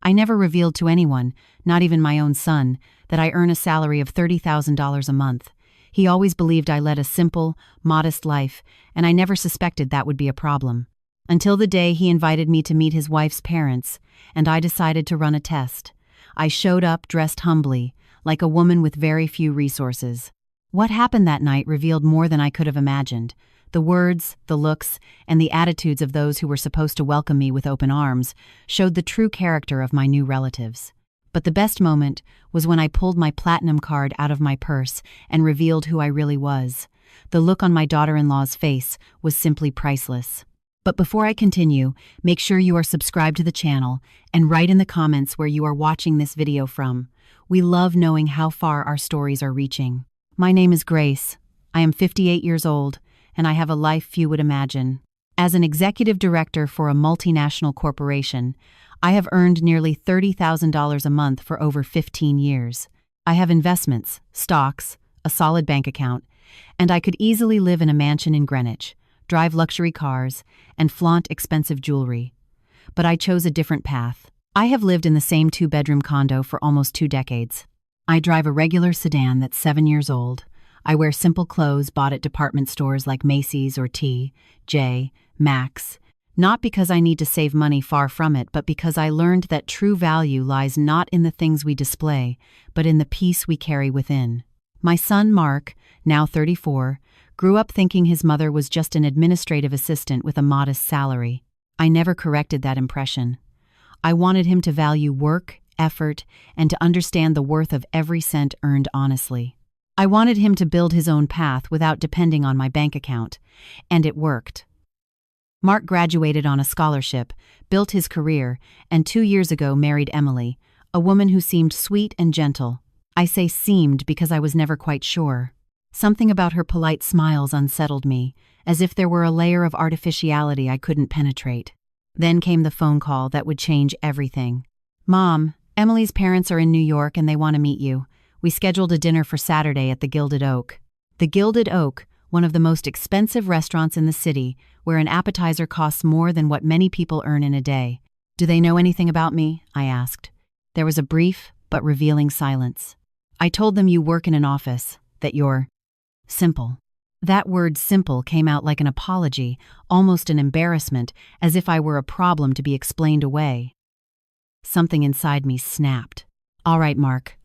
I never revealed to anyone, not even my own son, that I earn a salary of $30,000 a month. He always believed I led a simple, modest life, and I never suspected that would be a problem. Until the day he invited me to meet his wife's parents, and I decided to run a test. I showed up dressed humbly, like a woman with very few resources. What happened that night revealed more than I could have imagined. The words, the looks, and the attitudes of those who were supposed to welcome me with open arms showed the true character of my new relatives. But the best moment was when I pulled my platinum card out of my purse and revealed who I really was. The look on my daughter-in-law's face was simply priceless. But before I continue, make sure you are subscribed to the channel and write in the comments where you are watching this video from. We love knowing how far our stories are reaching. My name is Grace. I am 58 years old, and I have a life few would imagine. As an executive director for a multinational corporation, I have earned nearly $30,000 a month for over 15 years. I have investments, stocks, a solid bank account, and I could easily live in a mansion in Greenwich, drive luxury cars, and flaunt expensive jewelry. But I chose a different path. I have lived in the same two-bedroom condo for almost 2 decades. I drive a regular sedan that's 7 years old. I wear simple clothes bought at department stores like Macy's or T.J. Maxx, not because I need to save money, far from it, but because I learned that true value lies not in the things we display, but in the peace we carry within. My son Mark, now 34, grew up thinking his mother was just an administrative assistant with a modest salary. I never corrected that impression. I wanted him to value work, effort, and to understand the worth of every cent earned honestly. I wanted him to build his own path without depending on my bank account, and it worked. Mark graduated on a scholarship, built his career, and 2 years ago married Emily, a woman who seemed sweet and gentle. I say seemed because I was never quite sure. Something about her polite smiles unsettled me, as if there were a layer of artificiality I couldn't penetrate. Then came the phone call that would change everything. "Mom, Emily's parents are in New York and they want to meet you. We scheduled a dinner for Saturday at the Gilded Oak." The Gilded Oak, one of the most expensive restaurants in the city, where an appetizer costs more than what many people earn in a day. "Do they know anything about me?" I asked. There was a brief but revealing silence. "I told them you work in an office, that you're simple." That word simple came out like an apology, almost an embarrassment, as if I were a problem to be explained away. Something inside me snapped. "All right, Mark.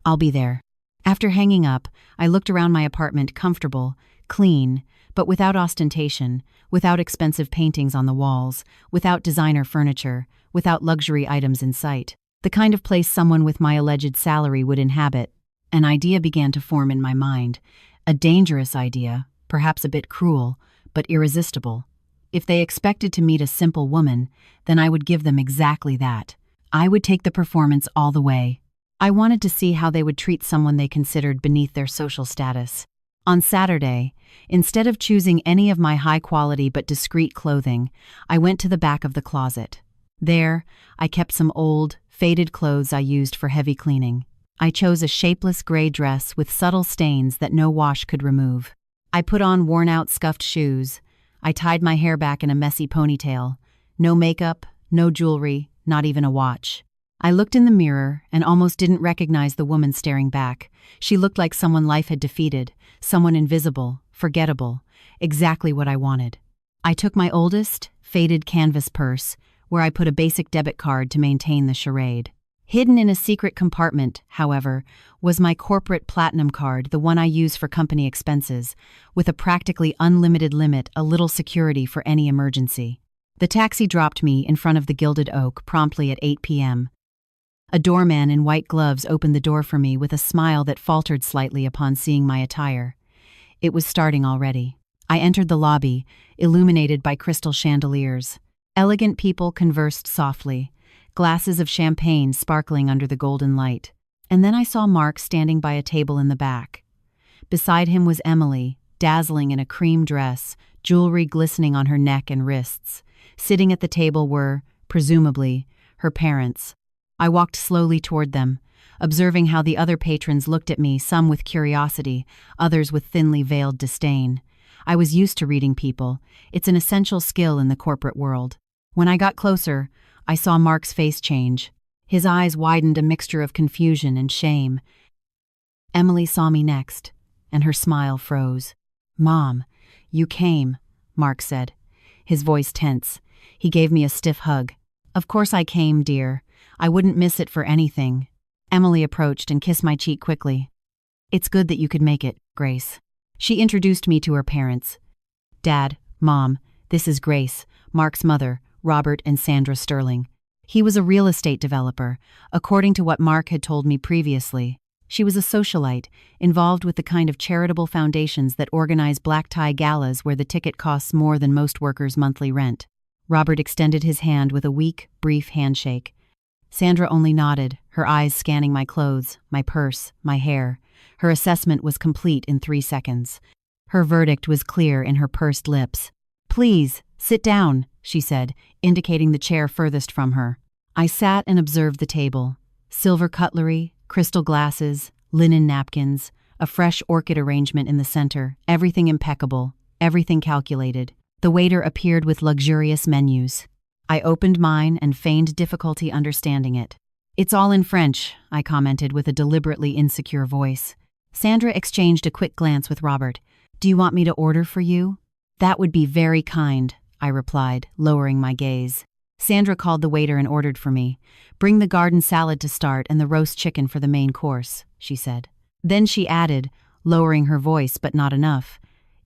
I'll be there." After hanging up, I looked around my apartment, comfortable, clean, but without ostentation, without expensive paintings on the walls, without designer furniture, without luxury items in sight. The kind of place someone with my alleged salary would inhabit. An idea began to form in my mind. A dangerous idea, perhaps a bit cruel, but irresistible. If they expected to meet a simple woman, then I would give them exactly that. I would take the performance all the way. I wanted to see how they would treat someone they considered beneath their social status. On Saturday, instead of choosing any of my high-quality but discreet clothing, I went to the back of the closet. There, I kept some old, faded clothes I used for heavy cleaning. I chose a shapeless gray dress with subtle stains that no wash could remove. I put on worn-out scuffed shoes. I tied my hair back in a messy ponytail. No makeup, no jewelry, not even a watch. I looked in the mirror and almost didn't recognize the woman staring back. She looked like someone life had defeated, someone invisible, forgettable, exactly what I wanted. I took my oldest, faded canvas purse, where I put a basic debit card to maintain the charade. Hidden in a secret compartment, however, was my corporate platinum card, the one I use for company expenses, with a practically unlimited limit, a little security for any emergency. The taxi dropped me in front of the Gilded Oak promptly at 8 p.m. A doorman in white gloves opened the door for me with a smile that faltered slightly upon seeing my attire. It was starting already. I entered the lobby, illuminated by crystal chandeliers. Elegant people conversed softly, glasses of champagne sparkling under the golden light. And then I saw Mark standing by a table in the back. Beside him was Emily, dazzling in a cream dress, jewelry glistening on her neck and wrists. Sitting at the table were, presumably, her parents. I walked slowly toward them, observing how the other patrons looked at me, some with curiosity, others with thinly veiled disdain. I was used to reading people. It's an essential skill in the corporate world. When I got closer, I saw Mark's face change. His eyes widened a mixture of confusion and shame. Emily saw me next, and her smile froze. "Mom, you came," Mark said, his voice tense. He gave me a stiff hug. "Of course I came, dear. I wouldn't miss it for anything." Emily approached and kissed my cheek quickly. "It's good that you could make it, Grace." She introduced me to her parents. "Dad, Mom, this is Grace, Mark's mother, Robert and Sandra Sterling." He was a real estate developer, according to what Mark had told me previously. She was a socialite, involved with the kind of charitable foundations that organize black-tie galas where the ticket costs more than most workers' monthly rent. Robert extended his hand with a weak, brief handshake. Sandra only nodded, her eyes scanning my clothes, my purse, my hair. Her assessment was complete in 3 seconds. Her verdict was clear in her pursed lips. "Please, sit down," she said, indicating the chair furthest from her. I sat and observed the table. Silver cutlery, crystal glasses, linen napkins, a fresh orchid arrangement in the center, everything impeccable, everything calculated. The waiter appeared with luxurious menus. I opened mine and feigned difficulty understanding it. "It's all in French," I commented with a deliberately insecure voice. Sandra exchanged a quick glance with Robert. "Do you want me to order for you?" "That would be very kind," I replied, lowering my gaze. Sandra called the waiter and ordered for me. "Bring the garden salad to start and the roast chicken for the main course," she said. Then she added, lowering her voice but not enough,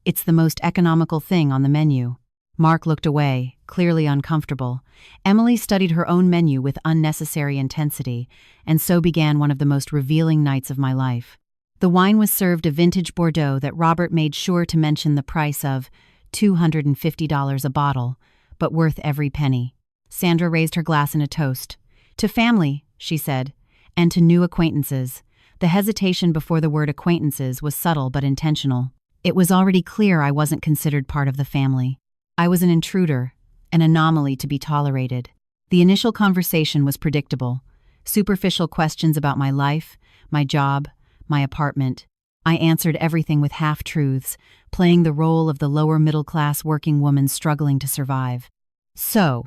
"It's the most economical thing on the menu." Mark looked away, clearly uncomfortable. Emily studied her own menu with unnecessary intensity, and so began one of the most revealing nights of my life. The wine was served a vintage Bordeaux that Robert made sure to mention the price of $250 a bottle, but worth every penny. Sandra raised her glass in a toast. "To family," she said, "and to new acquaintances." The hesitation before the word acquaintances was subtle but intentional. It was already clear I wasn't considered part of the family. I was an intruder, an anomaly to be tolerated. The initial conversation was predictable. Superficial questions about my life, my job, my apartment. I answered everything with half-truths, playing the role of the lower-middle-class working woman struggling to survive. "So,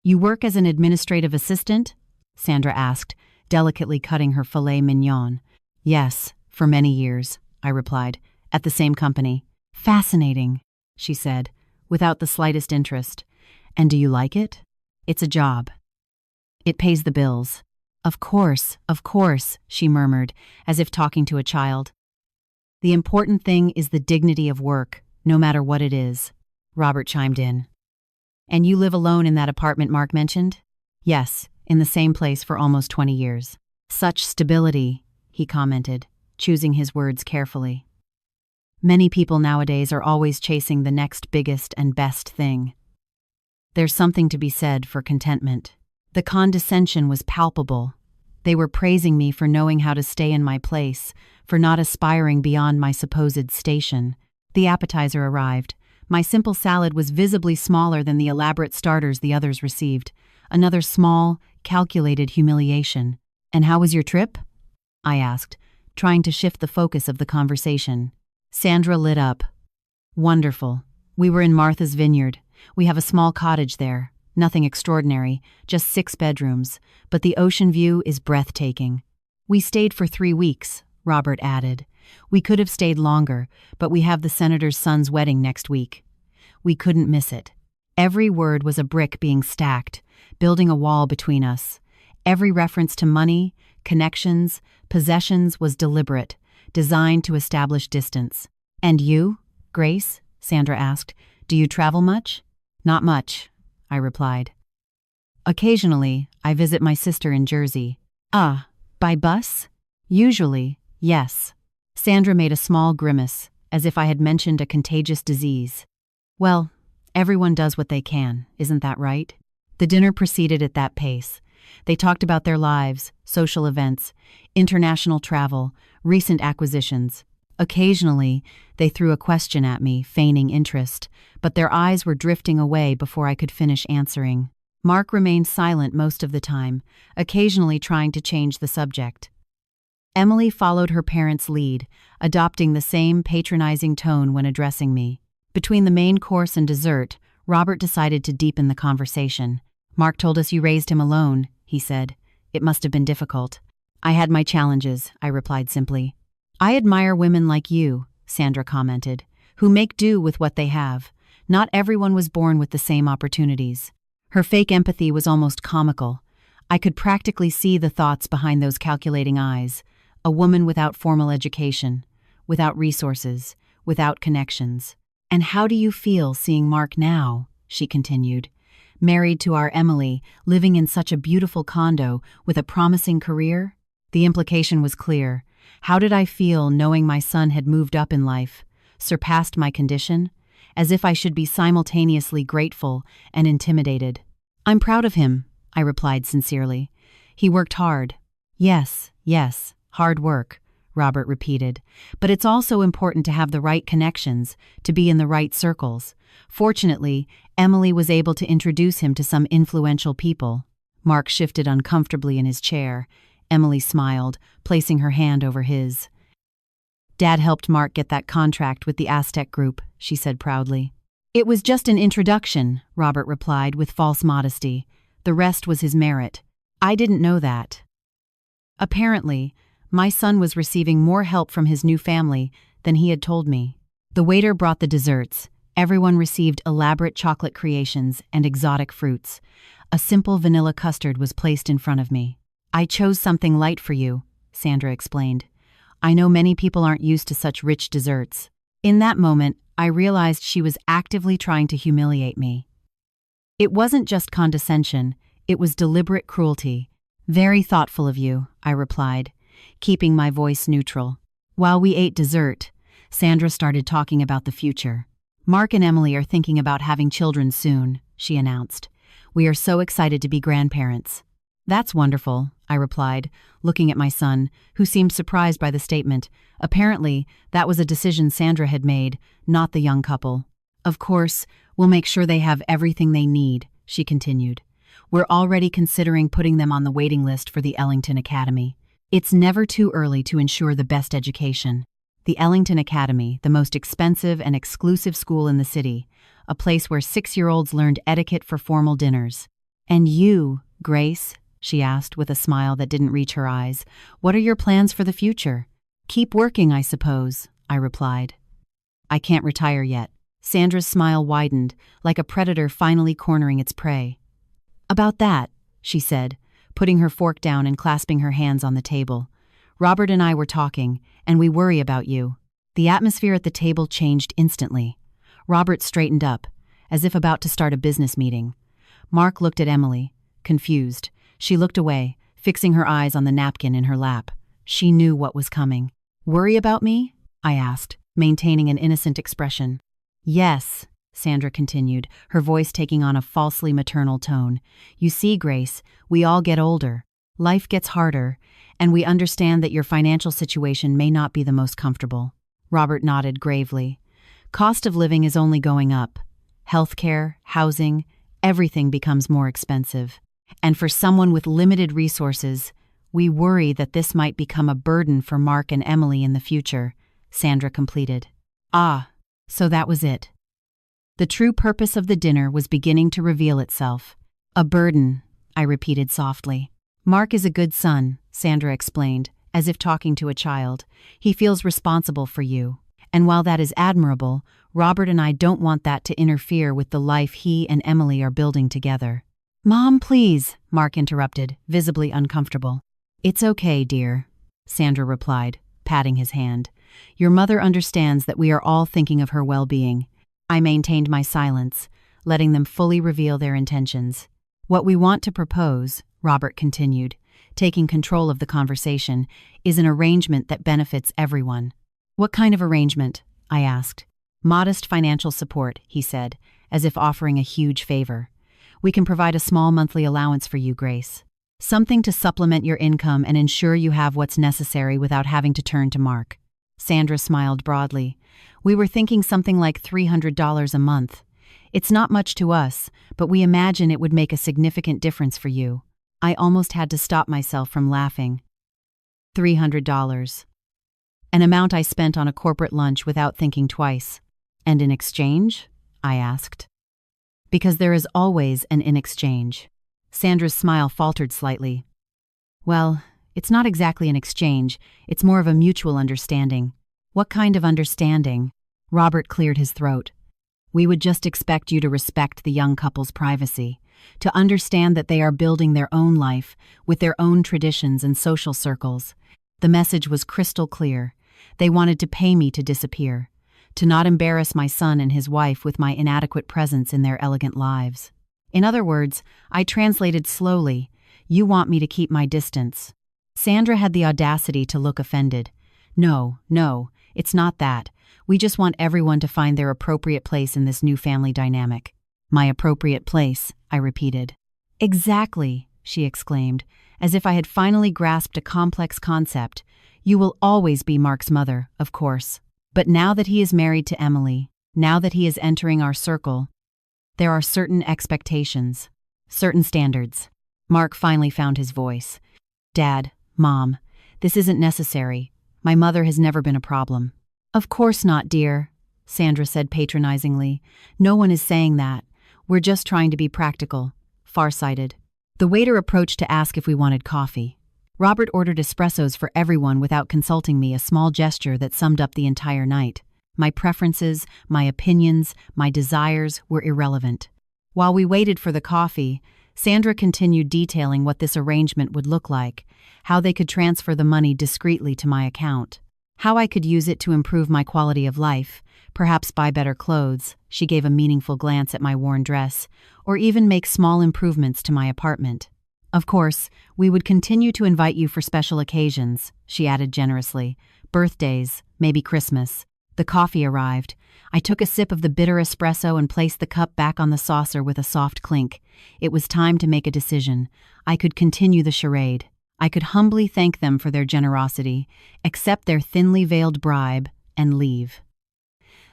you work as an administrative assistant?" Sandra asked, delicately cutting her filet mignon. "Yes, for many years," I replied, "at the same company." "Fascinating," she said, without the slightest interest. "And do you like it?" "It's a job. It pays the bills." Of course," she murmured, as if talking to a child. "The important thing is the dignity of work, no matter what it is," Robert chimed in. "And you live alone in that apartment Mark mentioned?" "Yes, in the same place for almost 20 years. "Such stability," he commented, choosing his words carefully. "Many people nowadays are always chasing the next biggest and best thing. There's something to be said for contentment." The condescension was palpable. They were praising me for knowing how to stay in my place, for not aspiring beyond my supposed station. The appetizer arrived. My simple salad was visibly smaller than the elaborate starters the others received. Another small, calculated humiliation. "And how was your trip?" I asked, trying to shift the focus of the conversation. Sandra lit up. "Wonderful. We were in Martha's Vineyard. We have a small cottage there. Nothing extraordinary, just 6 bedrooms, but the ocean view is breathtaking. We stayed for 3 weeks," Robert added. "We could have stayed longer, but we have the senator's son's wedding next week. We couldn't miss it." Every word was a brick being stacked, building a wall between us. Every reference to money, connections, possessions was deliberate, designed to establish distance. "And you, Grace?" Sandra asked. "Do you travel much?" "Not much," I replied. "Occasionally, I visit my sister in Jersey." "Ah, by bus?" "Usually, yes." Sandra made a small grimace, as if I had mentioned a contagious disease. "Well, everyone does what they can, isn't that right?" The dinner proceeded at that pace. They talked about their lives, social events, international travel, recent acquisitions. Occasionally, they threw a question at me, feigning interest, but their eyes were drifting away before I could finish answering. Mark remained silent most of the time, occasionally trying to change the subject. Emily followed her parents' lead, adopting the same patronizing tone when addressing me. Between the main course and dessert, Robert decided to deepen the conversation. "Mark told us you raised him alone," he said, It must have been difficult. I had my challenges, I replied simply. I admire women like you, Sandra commented, who make do with what they have. Not everyone was born with the same opportunities. Her fake empathy was almost comical. I could practically see the thoughts behind those calculating eyes. A woman without formal education, without resources, without connections. And how do you feel seeing Mark now? She continued. Married to our Emily, living in such a beautiful condo with a promising career? The implication was clear. How did I feel knowing my son had moved up in life, surpassed my condition? As if I should be simultaneously grateful and intimidated. I'm proud of him, I replied sincerely. He worked hard. Yes, hard work, Robert repeated. But it's also important to have the right connections, to be in the right circles. Fortunately, Emily was able to introduce him to some influential people. Mark shifted uncomfortably in his chair. Emily smiled, placing her hand over his. Dad helped Mark get that contract with the Aztec Group, she said proudly. It was just an introduction, Robert replied with false modesty. The rest was his merit. I didn't know that. Apparently, my son was receiving more help from his new family than he had told me. The waiter brought the desserts. Everyone received elaborate chocolate creations and exotic fruits. A simple vanilla custard was placed in front of me. I chose something light for you, Sandra explained. I know many people aren't used to such rich desserts. In that moment, I realized she was actively trying to humiliate me. It wasn't just condescension, it was deliberate cruelty. Very thoughtful of you, I replied, keeping my voice neutral. While we ate dessert, Sandra started talking about the future. Mark and Emily are thinking about having children soon, she announced. We are so excited to be grandparents. That's wonderful, I replied, looking at my son, who seemed surprised by the statement. Apparently, that was a decision Sandra had made, not the young couple. Of course, we'll make sure they have everything they need, she continued. We're already considering putting them on the waiting list for the Ellington Academy. It's never too early to ensure the best education. The Ellington Academy, the most expensive and exclusive school in the city, a place where 6-year-olds learned etiquette for formal dinners. And you, Grace, she asked with a smile that didn't reach her eyes, what are your plans for the future? Keep working, I suppose, I replied. I can't retire yet. Sandra's smile widened, like a predator finally cornering its prey. About that, she said, putting her fork down and clasping her hands on the table. Robert and I were talking, and we worry about you. The atmosphere at the table changed instantly. Robert straightened up, as if about to start a business meeting. Mark looked at Emily, confused. She looked away, fixing her eyes on the napkin in her lap. She knew what was coming. Worry about me? I asked, maintaining an innocent expression. Yes, Sandra continued, her voice taking on a falsely maternal tone. You see, Grace, we all get older. Life gets harder, and we understand that your financial situation may not be the most comfortable. Robert nodded gravely. Cost of living is only going up. Healthcare, housing, everything becomes more expensive. And for someone with limited resources, we worry that this might become a burden for Mark and Emily in the future, Sandra completed. Ah, so that was it. The true purpose of the dinner was beginning to reveal itself. A burden, I repeated softly. Mark is a good son, Sandra explained, as if talking to a child. He feels responsible for you. And while that is admirable, Robert and I don't want that to interfere with the life he and Emily are building together. Mom, please, Mark interrupted, visibly uncomfortable. It's okay, dear, Sandra replied, patting his hand. Your mother understands that we are all thinking of her well-being. I maintained my silence, letting them fully reveal their intentions. What we want to propose, Robert continued, taking control of the conversation, is an arrangement that benefits everyone. What kind of arrangement? I asked. Modest financial support, he said, as if offering a huge favor. We can provide a small monthly allowance for you, Grace. Something to supplement your income and ensure you have what's necessary without having to turn to Mark. Sandra smiled broadly. We were thinking something like $300 a month. It's not much to us, but we imagine it would make a significant difference for you. I almost had to stop myself from laughing. $300. An amount I spent on a corporate lunch without thinking twice. And in exchange? I asked. Because there is always an in exchange. Sandra's smile faltered slightly. Well, it's not exactly an exchange, it's more of a mutual understanding. What kind of understanding? Robert cleared his throat. We would just expect you to respect the young couple's privacy, to understand that they are building their own life with their own traditions and social circles. The message was crystal clear. They wanted to pay me to disappear, to not embarrass my son and his wife with my inadequate presence in their elegant lives. In other words, I translated slowly, you want me to keep my distance. Sandra had the audacity to look offended. No, it's not that. We just want everyone to find their appropriate place in this new family dynamic. My appropriate place, I repeated. Exactly, she exclaimed, as if I had finally grasped a complex concept. You will always be Mark's mother, of course. But now that he is married to Emily, now that he is entering our circle, there are certain expectations, certain standards. Mark finally found his voice. Dad, Mom, this isn't necessary. My mother has never been a problem. Of course not, dear, Sandra said patronizingly. No one is saying that. We're just trying to be practical, farsighted. The waiter approached to ask if we wanted coffee. Robert ordered espressos for everyone without consulting me, a small gesture that summed up the entire night. My preferences, my opinions, my desires were irrelevant. While we waited for the coffee, Sandra continued detailing what this arrangement would look like, how they could transfer the money discreetly to my account, how I could use it to improve my quality of life, perhaps buy better clothes, she gave a meaningful glance at my worn dress, or even make small improvements to my apartment. Of course, we would continue to invite you for special occasions, she added generously. Birthdays, maybe Christmas. The coffee arrived. I took a sip of the bitter espresso and placed the cup back on the saucer with a soft clink. It was time to make a decision. I could continue the charade. I could humbly thank them for their generosity, accept their thinly veiled bribe, and leave.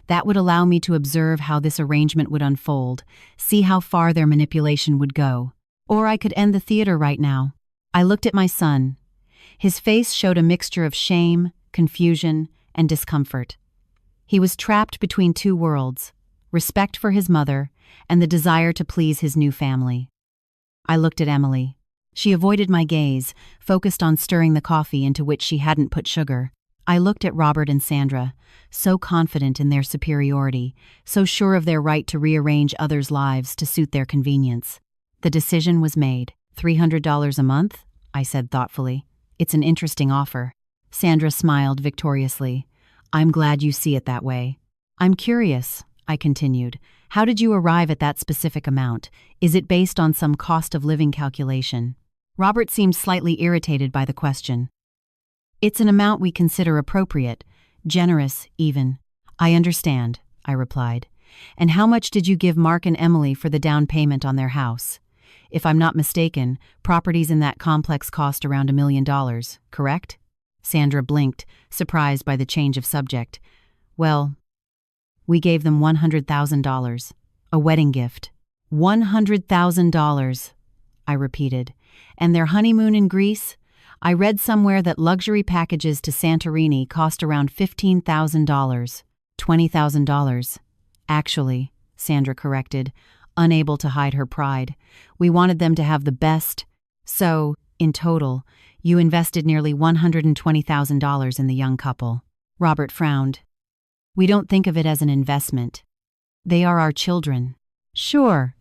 That would allow me to observe how this arrangement would unfold, see how far their manipulation would go. Or I could end the theater right now. I looked at my son. His face showed a mixture of shame, confusion, and discomfort. He was trapped between two worlds, respect for his mother and the desire to please his new family. I looked at Emily. She avoided my gaze, focused on stirring the coffee into which she hadn't put sugar. I looked at Robert and Sandra, so confident in their superiority, so sure of their right to rearrange others' lives to suit their convenience. The decision was made. $300 a month? I said thoughtfully. It's an interesting offer. Sandra smiled victoriously. I'm glad you see it that way. I'm curious, I continued. How did you arrive at that specific amount? Is it based on some cost of living calculation? Robert seemed slightly irritated by the question. It's an amount we consider appropriate, generous even. I understand, I replied. And how much did you give Mark and Emily for the down payment on their house? If I'm not mistaken, properties in that complex cost around $1 million, correct? Sandra blinked, surprised by the change of subject. Well, we gave them $100,000, a wedding gift. $100,000, I repeated. And their honeymoon in Greece? I read somewhere that luxury packages to Santorini cost around $15,000, $20,000. Actually, Sandra corrected, unable to hide her pride. We wanted them to have the best. So, in total, you invested nearly $120,000 in the young couple. Robert frowned. We don't think of it as an investment. They are our children. Sure,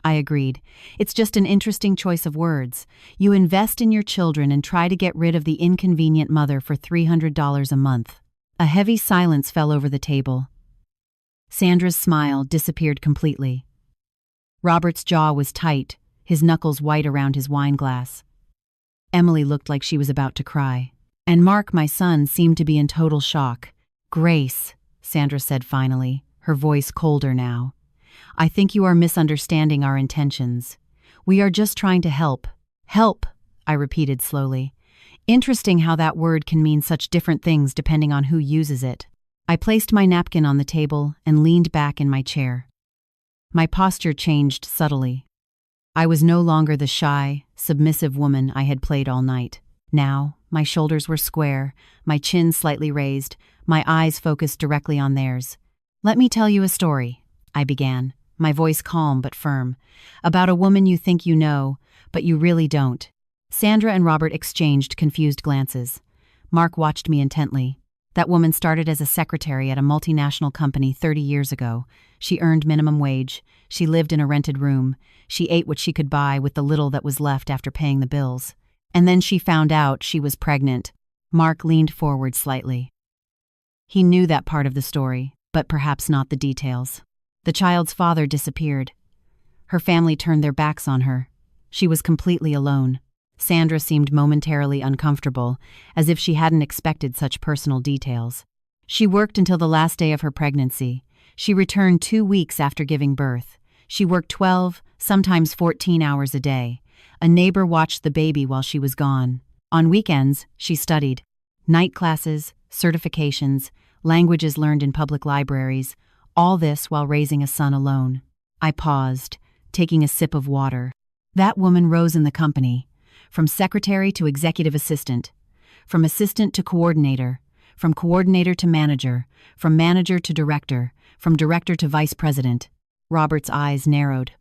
I agreed. It's just an interesting choice of words. You invest in your children and try to get rid of the inconvenient mother for $300 a month. A heavy silence fell over the table. Sandra's smile disappeared completely. Robert's jaw was tight, his knuckles white around his wine glass. Emily looked like she was about to cry. And Mark, my son, seemed to be in total shock. Grace, Sandra said finally, her voice colder now. I think you are misunderstanding our intentions. We are just trying to help. Help, I repeated slowly. Interesting how that word can mean such different things depending on who uses it. I placed my napkin on the table and leaned back in my chair. My posture changed subtly. I was no longer the shy, submissive woman I had played all night. Now, my shoulders were square, my chin slightly raised, my eyes focused directly on theirs. Let me tell you a story, I began, my voice calm but firm, about a woman you think you know, but you really don't. Sandra and Robert exchanged confused glances. Mark watched me intently. That woman started as a secretary at a multinational company 30 years ago. She earned minimum wage. She lived in a rented room. She ate what she could buy with the little that was left after paying the bills. And then she found out she was pregnant. Mark leaned forward slightly. He knew that part of the story, but perhaps not the details. The child's father disappeared. Her family turned their backs on her. She was completely alone. Sandra seemed momentarily uncomfortable, as if she hadn't expected such personal details. She worked until the last day of her pregnancy. She returned 2 weeks after giving birth. She worked 12, sometimes 14 hours a day. A neighbor watched the baby while she was gone. On weekends, she studied. Night classes, certifications, languages learned in public libraries, all this while raising a son alone. I paused, taking a sip of water. That woman rose in the company. From secretary to executive assistant, from assistant to coordinator, from coordinator to manager, from manager to director, from director to vice president. Robert's eyes narrowed.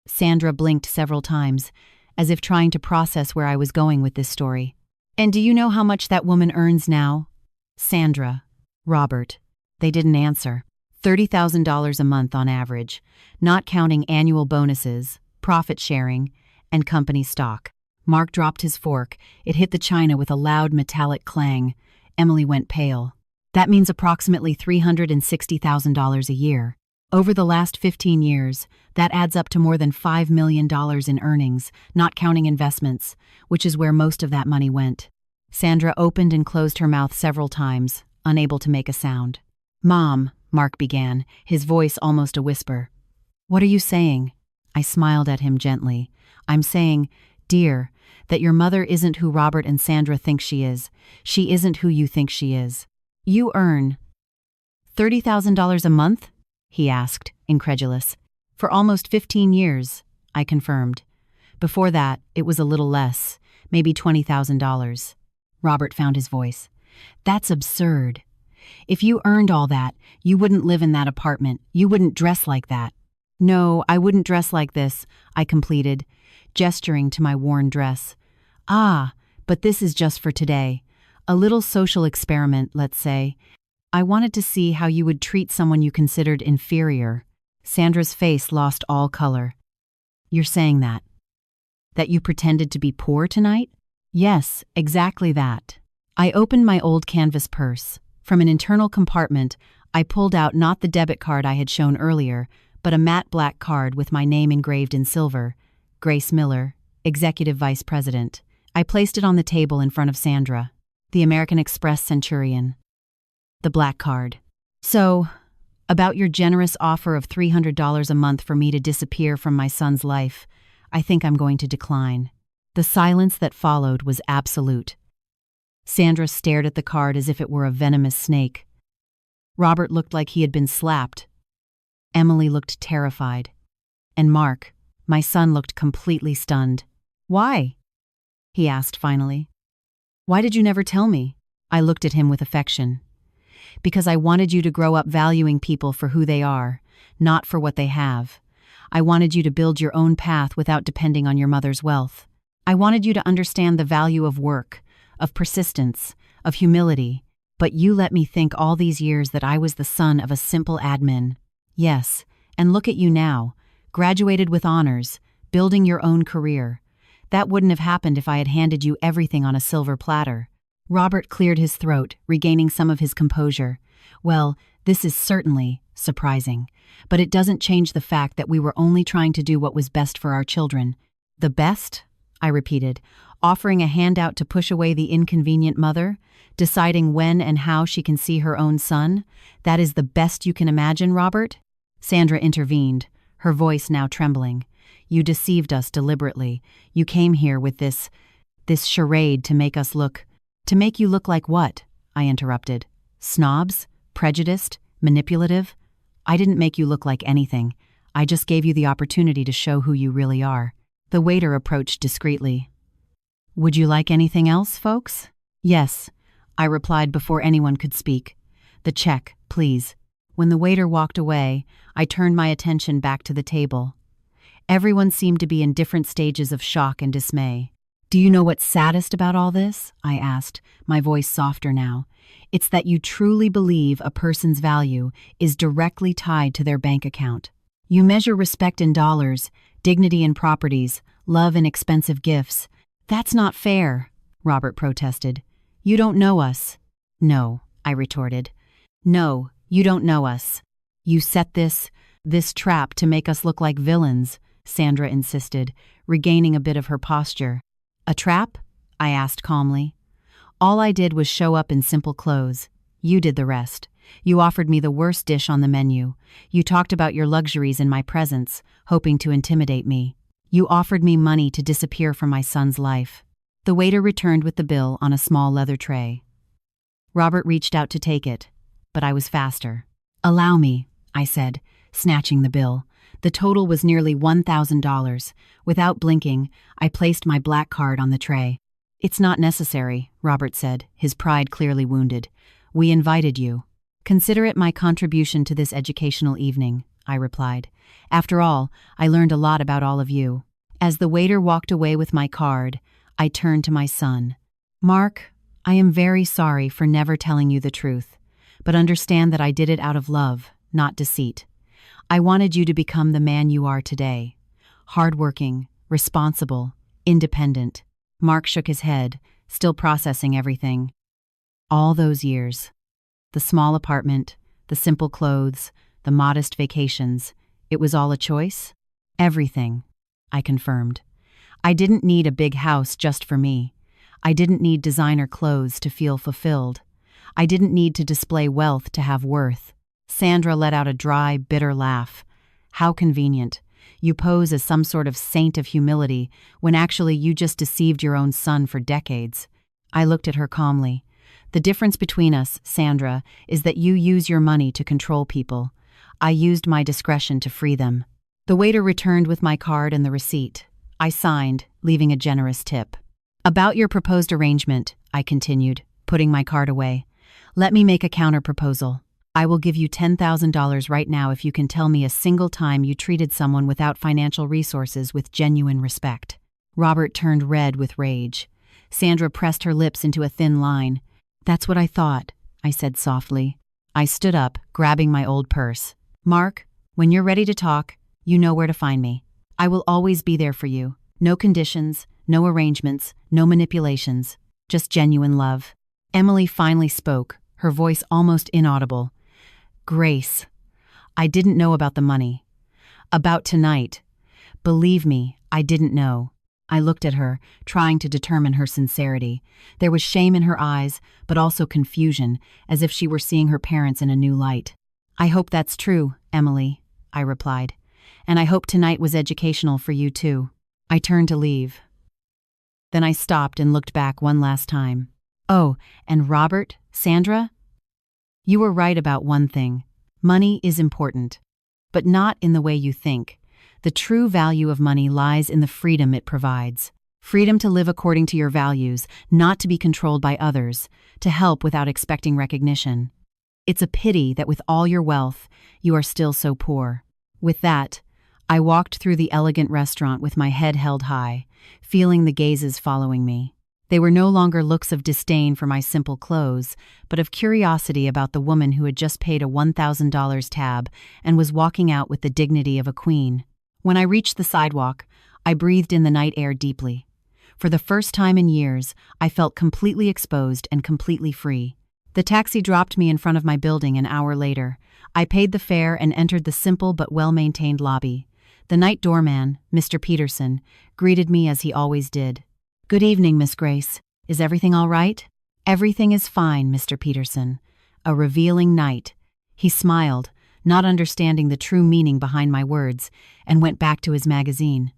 Sandra blinked several times, as if trying to process where I was going with this story. And do you know how much that woman earns now? Sandra, Robert. They didn't answer. $30,000 a month on average, not counting annual bonuses, profit sharing, and company stock. Mark dropped his fork. It hit the china with a loud metallic clang. Emily went pale. That means approximately $360,000 a year. Over the last 15 years, that adds up to more than $5 million in earnings, not counting investments, which is where most of that money went. Sandra opened and closed her mouth several times, unable to make a sound. "Mom," Mark began, his voice almost a whisper. "What are you saying?" I smiled at him gently. "I'm saying, dear, that your mother isn't who Robert and Sandra think she is. She isn't who you think she is. You earn $30,000 a month?" he asked, incredulous. "For almost 15 years, I confirmed. Before that, it was a little less, maybe $20,000. Robert found his voice. "That's absurd. If you earned all that, you wouldn't live in that apartment. You wouldn't dress like that." "No, I wouldn't dress like this," I completed, gesturing to my worn dress. "Ah, but this is just for today. A little social experiment, let's say. I wanted to see how you would treat someone you considered inferior." Sandra's face lost all color. "You're saying that? That you pretended to be poor tonight?" "Yes, exactly that." I opened my old canvas purse. From an internal compartment, I pulled out not the debit card I had shown earlier, but a matte black card with my name engraved in silver. Grace Miller, Executive Vice President. I placed it on the table in front of Sandra. The American Express Centurion. The black card. "So, about your generous offer of $300 a month for me to disappear from my son's life, I think I'm going to decline." The silence that followed was absolute. Sandra stared at the card as if it were a venomous snake. Robert looked like he had been slapped. Emily looked terrified. And Mark, my son, looked completely stunned. "Why?" he asked finally. "Why did you never tell me?" I looked at him with affection. "Because I wanted you to grow up valuing people for who they are, not for what they have. I wanted you to build your own path without depending on your mother's wealth. I wanted you to understand the value of work, of persistence, of humility, but you let me think all these years that I was the son of a simple admin. Yes, and look at you now, graduated with honors, building your own career. That wouldn't have happened if I had handed you everything on a silver platter." Robert cleared his throat, regaining some of his composure. "Well, this is certainly surprising, but it doesn't change the fact that we were only trying to do what was best for our children." "The best?" I repeated, offering a handout to push away the inconvenient mother, deciding when and how she can see her own son. "That is the best you can imagine, Robert?" Sandra intervened, her voice now trembling. "You deceived us deliberately. You came here with this charade to make us look—" "To make you look like what?" I interrupted. "Snobs? Prejudiced? Manipulative? I didn't make you look like anything. I just gave you the opportunity to show who you really are." The waiter approached discreetly. "Would you like anything else, folks?" "Yes," I replied before anyone could speak. "The check, please." When the waiter walked away, I turned my attention back to the table. Everyone seemed to be in different stages of shock and dismay. Do you know what's saddest about all this? I asked, my voice softer now. It's that you truly believe a person's value is directly tied to their bank account. You measure respect in dollars, dignity in properties, love in expensive gifts. That's not fair, Robert protested. You don't know us. No, I retorted. No, you don't know us. You set this trap to make us look like villains, Sandra insisted, regaining a bit of her posture. A trap? I asked calmly. All I did was show up in simple clothes. You did the rest. You offered me the worst dish on the menu. You talked about your luxuries in my presence, hoping to intimidate me. You offered me money to disappear from my son's life. The waiter returned with the bill on a small leather tray. Robert reached out to take it, but I was faster. Allow me, I said, snatching the bill. The total was nearly $1,000. Without blinking, I placed my black card on the tray. It's not necessary, Robert said, his pride clearly wounded. We invited you. Consider it my contribution to this educational evening, I replied. After all, I learned a lot about all of you. As the waiter walked away with my card, I turned to my son. Mark, I am very sorry for never telling you the truth, but understand that I did it out of love, not deceit. I wanted you to become the man you are today. Hardworking, responsible, independent. Mark shook his head, still processing everything. All those years. The small apartment, the simple clothes, the modest vacations. It was all a choice? Everything, I confirmed. I didn't need a big house just for me. I didn't need designer clothes to feel fulfilled. I didn't need to display wealth to have worth. Sandra let out a dry, bitter laugh. How convenient. You pose as some sort of saint of humility when actually you just deceived your own son for decades. I looked at her calmly. The difference between us, Sandra, is that you use your money to control people. I used my discretion to free them. The waiter returned with my card and the receipt. I signed, leaving a generous tip. About your proposed arrangement, I continued, putting my card away. Let me make a counter-proposal. I will give you $10,000 right now if you can tell me a single time you treated someone without financial resources with genuine respect. Robert turned red with rage. Sandra pressed her lips into a thin line. That's what I thought, I said softly. I stood up, grabbing my old purse. Mark, when you're ready to talk, you know where to find me. I will always be there for you. No conditions, no arrangements, no manipulations. Just genuine love. Emily finally spoke, her voice almost inaudible. Grace, I didn't know about the money. About tonight. Believe me, I didn't know. I looked at her, trying to determine her sincerity. There was shame in her eyes, but also confusion, as if she were seeing her parents in a new light. I hope that's true, Emily, I replied. And I hope tonight was educational for you too. I turned to leave. Then I stopped and looked back one last time. Oh, and Robert, Sandra? You were right about one thing. Money is important, but not in the way you think. The true value of money lies in the freedom it provides. Freedom to live according to your values, not to be controlled by others, to help without expecting recognition. It's a pity that with all your wealth, you are still so poor. With that, I walked through the elegant restaurant with my head held high, feeling the gazes following me. They were no longer looks of disdain for my simple clothes, but of curiosity about the woman who had just paid a $1,000 tab and was walking out with the dignity of a queen. When I reached the sidewalk, I breathed in the night air deeply. For the first time in years, I felt completely exposed and completely free. The taxi dropped me in front of my building an hour later. I paid the fare and entered the simple but well-maintained lobby. The night doorman, Mr. Peterson, greeted me as he always did. Good evening, Miss Grace. Is everything all right? Everything is fine, Mr. Peterson. A revealing night. He smiled, not understanding the true meaning behind my words, and went back to his magazine.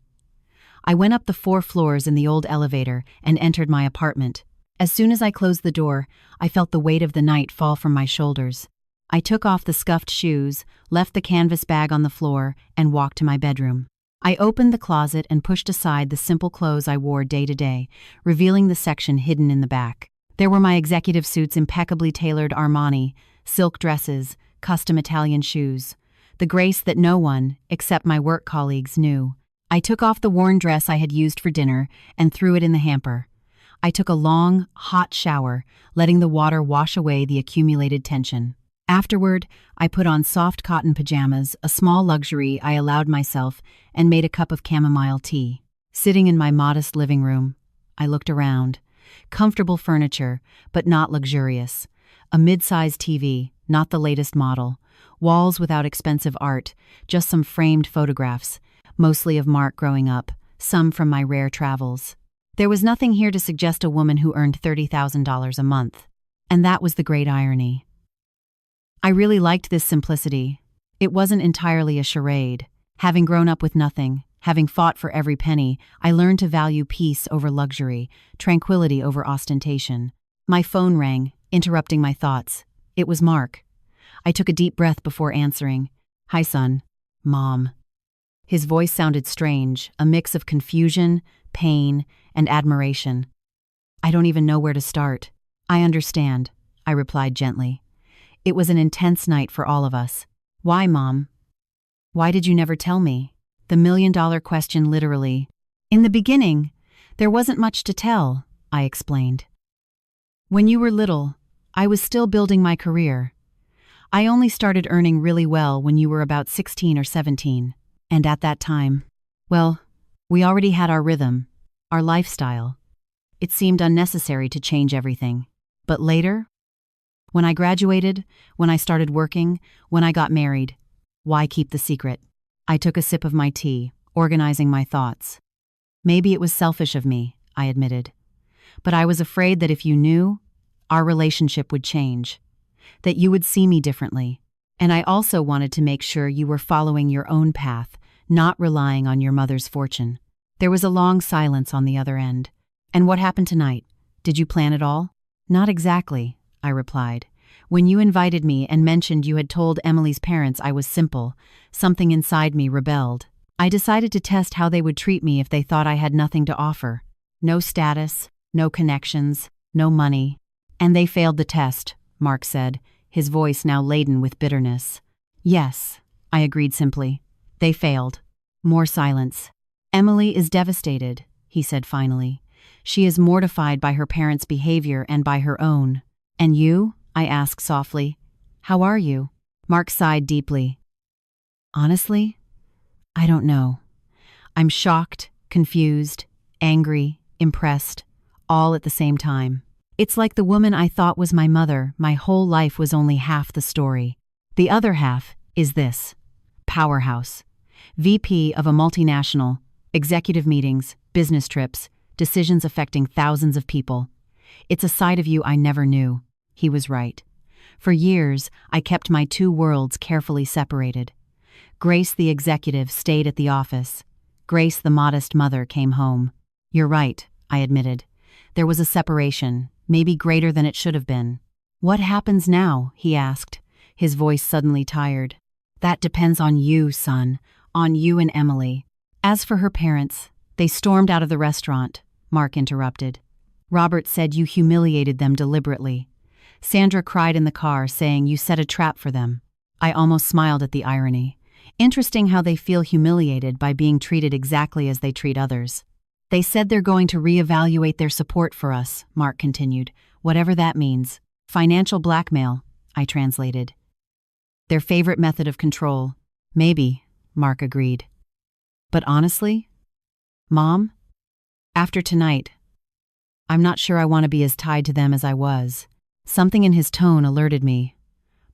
I went up the 4 floors in the old elevator and entered my apartment. As soon as I closed the door, I felt the weight of the night fall from my shoulders. I took off the scuffed shoes, left the canvas bag on the floor, and walked to my bedroom. I opened the closet and pushed aside the simple clothes I wore day to day, revealing the section hidden in the back. There were my executive suits, impeccably tailored Armani, silk dresses, custom Italian shoes, the Grace that no one, except my work colleagues, knew. I took off the worn dress I had used for dinner and threw it in the hamper. I took a long, hot shower, letting the water wash away the accumulated tension. Afterward, I put on soft cotton pajamas, a small luxury I allowed myself, and made a cup of chamomile tea. Sitting in my modest living room, I looked around. Comfortable furniture, but not luxurious. A mid-sized TV, not the latest model. Walls without expensive art, just some framed photographs, mostly of Mark growing up, some from my rare travels. There was nothing here to suggest a woman who earned $30,000 a month. And that was the great irony. I really liked this simplicity. It wasn't entirely a charade. Having grown up with nothing, having fought for every penny, I learned to value peace over luxury, tranquility over ostentation. My phone rang, interrupting my thoughts. It was Mark. I took a deep breath before answering. "Hi, son." "Mom." His voice sounded strange, a mix of confusion, pain, and admiration. "I don't even know where to start." "I understand," I replied gently. "It was an intense night for all of us." "Why, Mom? Why did you never tell me?" The million-dollar question, literally. "In the beginning, there wasn't much to tell," I explained. "When you were little, I was still building my career. I only started earning really well when you were about 16 or 17. And at that time, well, we already had our rhythm, our lifestyle. It seemed unnecessary to change everything. But later, when I graduated, when I started working, when I got married, why keep the secret?" I took a sip of my tea, organizing my thoughts. "Maybe it was selfish of me," I admitted. "But I was afraid that if you knew, our relationship would change, that you would see me differently. And I also wanted to make sure you were following your own path, not relying on your mother's fortune." There was a long silence on the other end. "And what happened tonight? Did you plan it all?" "Not exactly," I replied. "When you invited me and mentioned you had told Emily's parents I was simple, something inside me rebelled. I decided to test how they would treat me if they thought I had nothing to offer. No status, no connections, no money. And they failed the test," Mark said, his voice now laden with bitterness. "Yes," I agreed simply. "They failed." More silence. "Emily is devastated," he said finally. "She is mortified by her parents' behavior and by her own." "And you?" I asked softly. "How are you?" Mark sighed deeply. "Honestly, I don't know. I'm shocked, confused, angry, impressed, all at the same time. It's like the woman I thought was my mother, my whole life was only half the story. The other half is this. Powerhouse. VP of a multinational, executive meetings, business trips, decisions affecting thousands of people. It's a side of you I never knew." He was right. For years, I kept my two worlds carefully separated. Grace the executive stayed at the office. Grace the modest mother came home. "You're right," I admitted. "There was a separation, maybe greater than it should have been." "What happens now?" he asked, his voice suddenly tired. "That depends on you, son, on you and Emily." "As for her parents, they stormed out of the restaurant," Mark interrupted. "Robert said you humiliated them deliberately. Sandra cried in the car, saying you set a trap for them." I almost smiled at the irony. Interesting how they feel humiliated by being treated exactly as they treat others. "They said they're going to reevaluate their support for us," Mark continued, "whatever that means. Financial blackmail," I translated. "Their favorite method of control." "Maybe," Mark agreed. "But honestly, Mom, after tonight, I'm not sure I want to be as tied to them as I was." Something in his tone alerted me.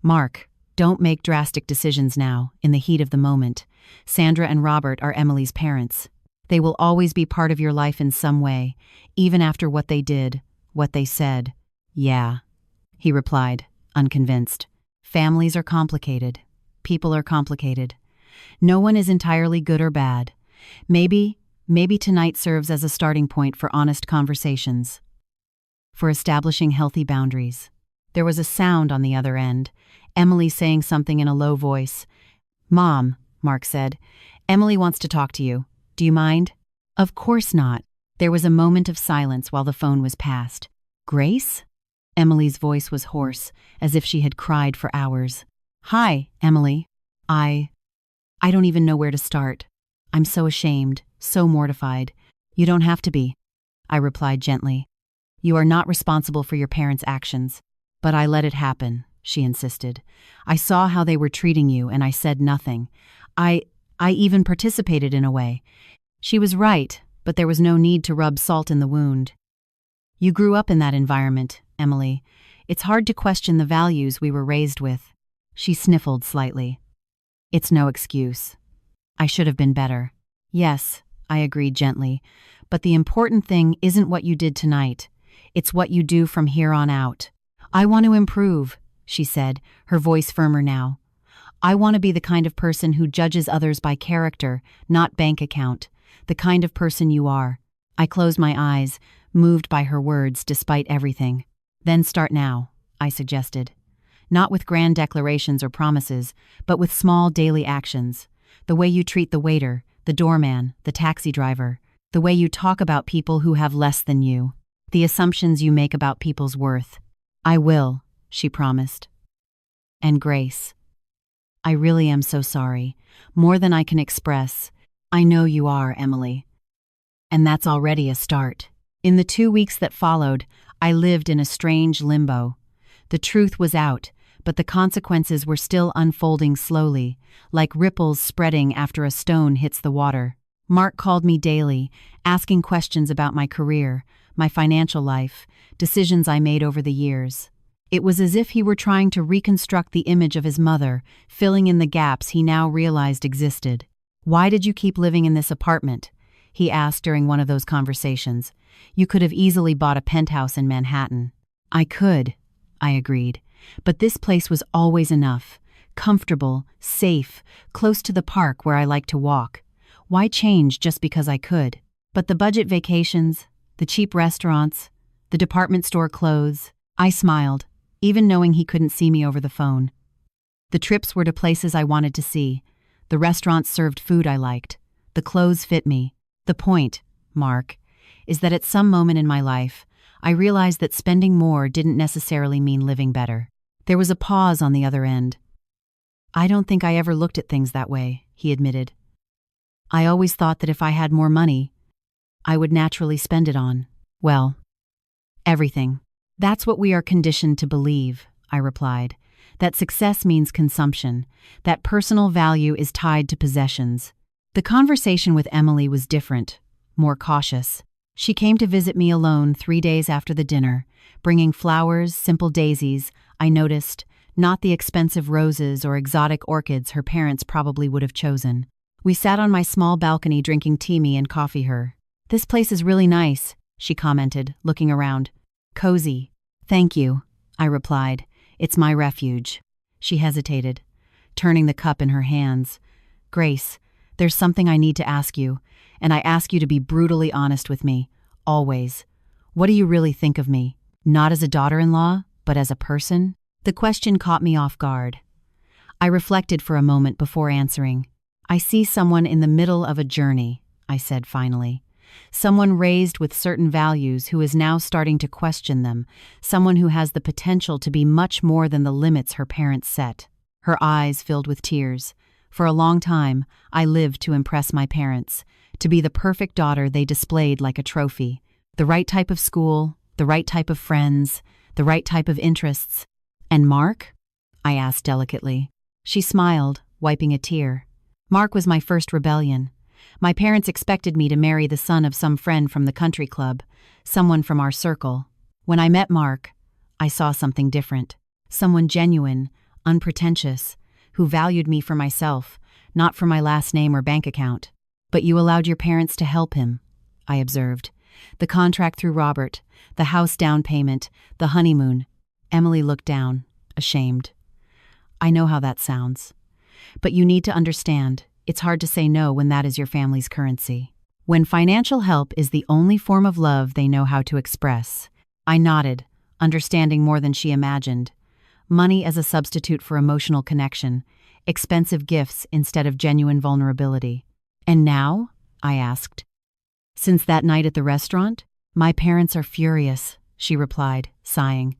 "Mark, don't make drastic decisions now, in the heat of the moment. Sandra and Robert are Emily's parents. They will always be part of your life in some way, even after what they did, what they said." "Yeah," he replied, unconvinced. "Families are complicated. People are complicated. No one is entirely good or bad. Maybe tonight serves as a starting point for honest conversations, for establishing healthy boundaries." There was a sound on the other end, Emily saying something in a low voice. "Mom," Mark said, "Emily wants to talk to you. Do you mind?" "Of course not." There was a moment of silence while the phone was passed. "Grace?" Emily's voice was hoarse, as if she had cried for hours. "Hi, Emily. I don't even know where to start." I'm so ashamed, so mortified. You don't have to be, I replied gently. You are not responsible for your parents' actions. But I let it happen, she insisted. I saw how they were treating you and I said nothing. I even participated in a way. She was right, but there was no need to rub salt in the wound. You grew up in that environment, Emily. It's hard to question the values we were raised with. She sniffled slightly. It's no excuse. I should have been better. Yes, I agreed gently, but the important thing isn't what you did tonight. It's what you do from here on out. I want to improve, she said, her voice firmer now. I want to be the kind of person who judges others by character, not bank account. The kind of person you are. I closed my eyes, moved by her words despite everything. Then start now, I suggested. Not with grand declarations or promises, but with small daily actions. The way you treat the waiter, the doorman, the taxi driver. The way you talk about people who have less than you. The assumptions you make about people's worth. I will, she promised. And Grace. I really am so sorry. More than I can express. I know you are, Emily. And that's already a start. In the 2 weeks that followed, I lived in a strange limbo. The truth was out, but the consequences were still unfolding slowly, like ripples spreading after a stone hits the water. Mark called me daily, asking questions about my career, my financial life, decisions I made over the years. It was as if he were trying to reconstruct the image of his mother, filling in the gaps he now realized existed. Why did you keep living in this apartment? He asked during one of those conversations. You could have easily bought a penthouse in Manhattan. I could, I agreed. But this place was always enough. Comfortable, safe, close to the park where I like to walk. Why change just because I could? But the budget vacations, the cheap restaurants, the department store clothes, I smiled, even knowing he couldn't see me over the phone. The trips were to places I wanted to see. The restaurants served food I liked. The clothes fit me. The point, Mark, is that at some moment in my life, I realized that spending more didn't necessarily mean living better. There was a pause on the other end. I don't think I ever looked at things that way, he admitted. I always thought that if I had more money, I would naturally spend it on, well, everything. That's what we are conditioned to believe, I replied. That success means consumption, that personal value is tied to possessions. The conversation with Emily was different, more cautious. She came to visit me alone 3 days after the dinner, bringing flowers, simple daisies, I noticed, not the expensive roses or exotic orchids her parents probably would have chosen. We sat on my small balcony drinking tea and coffee her. This place is really nice, she commented, looking around. Cozy. Thank you, I replied. It's my refuge. She hesitated, turning the cup in her hands. Grace, there's something I need to ask you, and I ask you to be brutally honest with me, always. What do you really think of me? Not as a daughter-in-law, but as a person? The question caught me off guard. I reflected for a moment before answering. I see someone in the middle of a journey, I said finally. Someone raised with certain values who is now starting to question them, someone who has the potential to be much more than the limits her parents set. Her eyes filled with tears. For a long time, I lived to impress my parents, to be the perfect daughter they displayed like a trophy. The right type of school, the right type of friends, the right type of interests. And Mark? I asked delicately. She smiled, wiping a tear. Mark was my first rebellion. My parents expected me to marry the son of some friend from the country club, someone from our circle. When I met Mark, I saw something different. Someone genuine, unpretentious, who valued me for myself, not for my last name or bank account. But you allowed your parents to help him, I observed. The contract through Robert, the house down payment, the honeymoon. Emily looked down, ashamed. I know how that sounds. But you need to understand, it's hard to say no when that is your family's currency. When financial help is the only form of love they know how to express. I nodded, understanding more than she imagined. Money as a substitute for emotional connection, expensive gifts instead of genuine vulnerability. And now? I asked. Since that night at the restaurant? My parents are furious, she replied, sighing.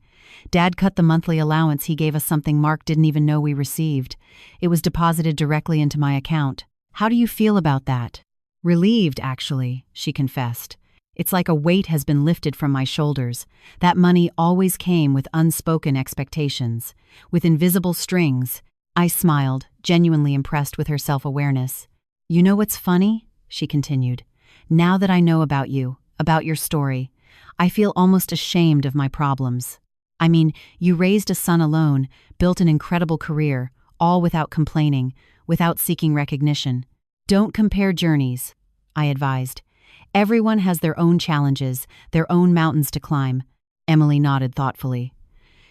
Dad cut the monthly allowance he gave us, something Mark didn't even know we received. It was deposited directly into my account. How do you feel about that?" "Relieved, actually," she confessed. "It's like a weight has been lifted from my shoulders. That money always came with unspoken expectations, with invisible strings." I smiled, genuinely impressed with her self-awareness. "You know what's funny?" she continued. "Now that I know about you, about your story, I feel almost ashamed of my problems. I mean, you raised a son alone, built an incredible career, all without complaining, without seeking recognition. Don't compare journeys," I advised. "Everyone has their own challenges, their own mountains to climb." Emily nodded thoughtfully.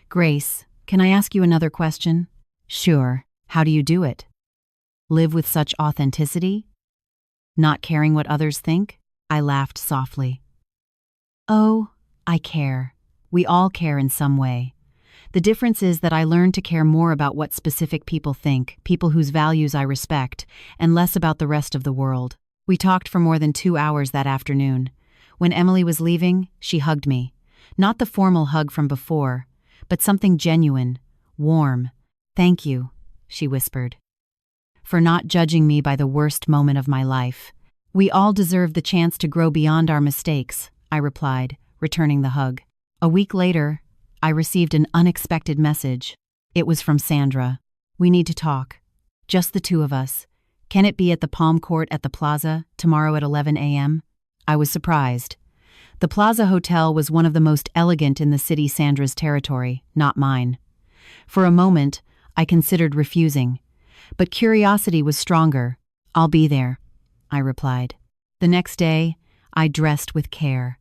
"Grace, can I ask you another question?" "Sure. How do you do it?" "Live with such authenticity? Not caring what others think?" I laughed softly. "Oh, I care. We all care in some way. The difference is that I learned to care more about what specific people think, people whose values I respect, and less about the rest of the world." We talked for more than 2 hours that afternoon. When Emily was leaving, she hugged me. Not the formal hug from before, but something genuine, warm. "Thank you," she whispered, "for not judging me by the worst moment of my life." "We all deserve the chance to grow beyond our mistakes," I replied, returning the hug. A week later, I received an unexpected message. It was from Sandra. "We need to talk. Just the two of us. Can it be at the Palm Court at the Plaza, tomorrow at 11 a.m.? I was surprised. The Plaza Hotel was one of the most elegant in the city, Sandra's territory, not mine. For a moment, I considered refusing, but curiosity was stronger. "I'll be there," I replied. The next day, I dressed with care.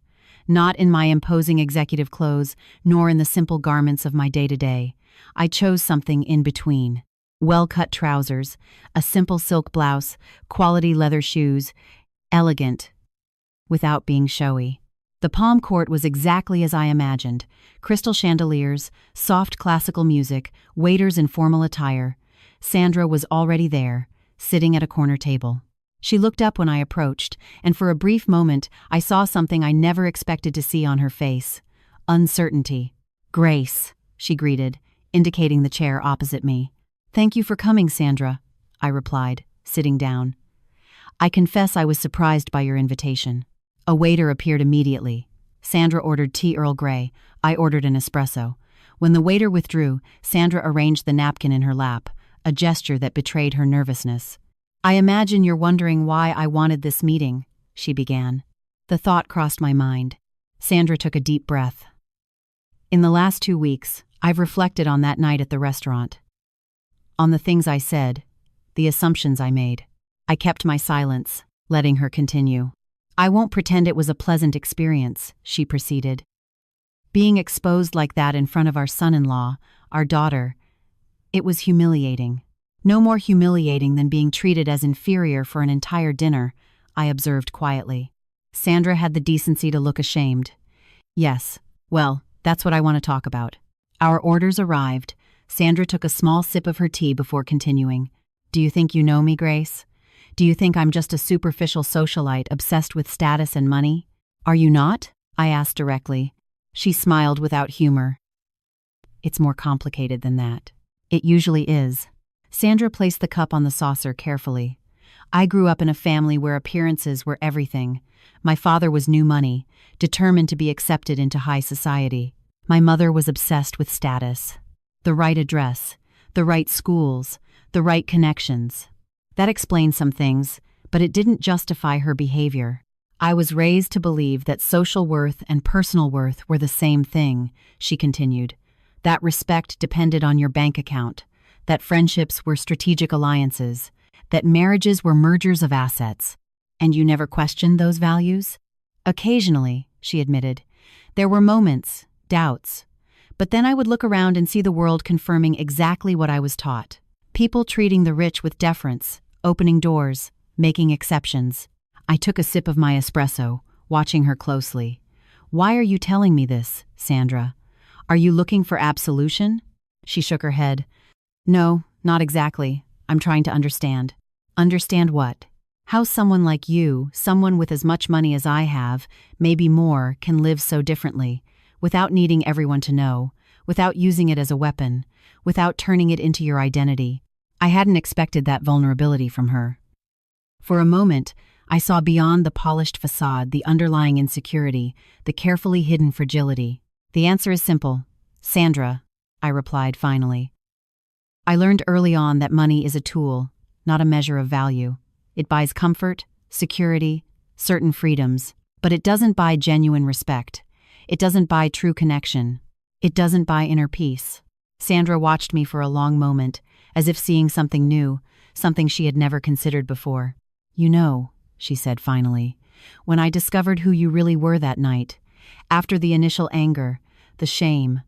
Not in my imposing executive clothes, nor in the simple garments of my day-to-day. I chose something in between. Well-cut trousers, a simple silk blouse, quality leather shoes, elegant, without being showy. The Palm Court was exactly as I imagined. Crystal chandeliers, soft classical music, waiters in formal attire. Sandra was already there, sitting at a corner table. She looked up when I approached, and for a brief moment I saw something I never expected to see on her face. Uncertainty. "Grace," she greeted, indicating the chair opposite me. "Thank you for coming, Sandra," I replied, sitting down. "I confess I was surprised by your invitation." A waiter appeared immediately. Sandra ordered tea Earl Grey. I ordered an espresso. When the waiter withdrew, Sandra arranged the napkin in her lap, a gesture that betrayed her nervousness. "I imagine you're wondering why I wanted this meeting," she began. The thought crossed my mind. Sandra took a deep breath. "In the last 2 weeks, I've reflected on that night at the restaurant. On the things I said, the assumptions I made. I kept my silence, letting her continue. "I won't pretend it was a pleasant experience," she proceeded. "Being exposed like that in front of our son-in-law, our daughter, it was humiliating. No more humiliating than being treated as inferior for an entire dinner," I observed quietly. Sandra had the decency to look ashamed. "Yes, well, that's what I want to talk about." Our orders arrived. Sandra took a small sip of her tea before continuing. "Do you think you know me, Grace? Do you think I'm just a superficial socialite obsessed with status and money? Are you not?" I asked directly. She smiled without humor. "It's more complicated than that." "It usually is." Sandra placed the cup on the saucer carefully. "I grew up in a family where appearances were everything. My father was new money, determined to be accepted into high society. My mother was obsessed with status. The right address, the right schools, the right connections. That explained some things, but it didn't justify her behavior. I was raised to believe that social worth and personal worth were the same thing," she continued. "That respect depended on your bank account, that friendships were strategic alliances, that marriages were mergers of assets. And you never questioned those values?" "Occasionally," she admitted. "There were moments, doubts. But then I would look around and see the world confirming exactly what I was taught. People treating the rich with deference, opening doors, making exceptions." I took a sip of my espresso, watching her closely. "Why are you telling me this, Sandra? Are you looking for absolution?" She shook her head. "No, not exactly. I'm trying to understand." "Understand what?" "How someone like you, someone with as much money as I have, maybe more, can live so differently, without needing everyone to know, without using it as a weapon, without turning it into your identity." I hadn't expected that vulnerability from her. For a moment, I saw beyond the polished facade the underlying insecurity, the carefully hidden fragility. The answer is simple. Sandra, I replied finally. I learned early on that money is a tool, not a measure of value. It buys comfort, security, certain freedoms, but it doesn't buy genuine respect. It doesn't buy true connection. It doesn't buy inner peace. Sandra watched me for a long moment, as if seeing something new, something she had never considered before. You know, she said finally, when I discovered who you really were that night, after the initial anger, the shame,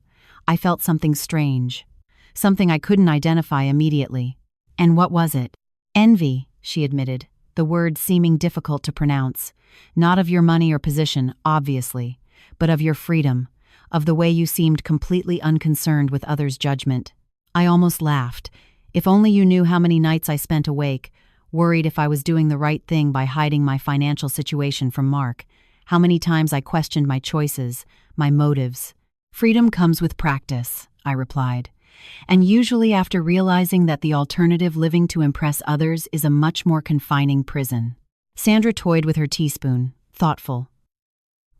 I felt something strange, something I couldn't identify immediately. And what was it? Envy, she admitted, the word seeming difficult to pronounce. Not of your money or position, obviously, but of your freedom, of the way you seemed completely unconcerned with others' judgment. I almost laughed. If only you knew how many nights I spent awake, worried if I was doing the right thing by hiding my financial situation from Mark, how many times I questioned my choices, my motives. Freedom comes with practice, I replied, and usually after realizing that the alternative living to impress others is a much more confining prison. Sandra toyed with her teaspoon, thoughtful.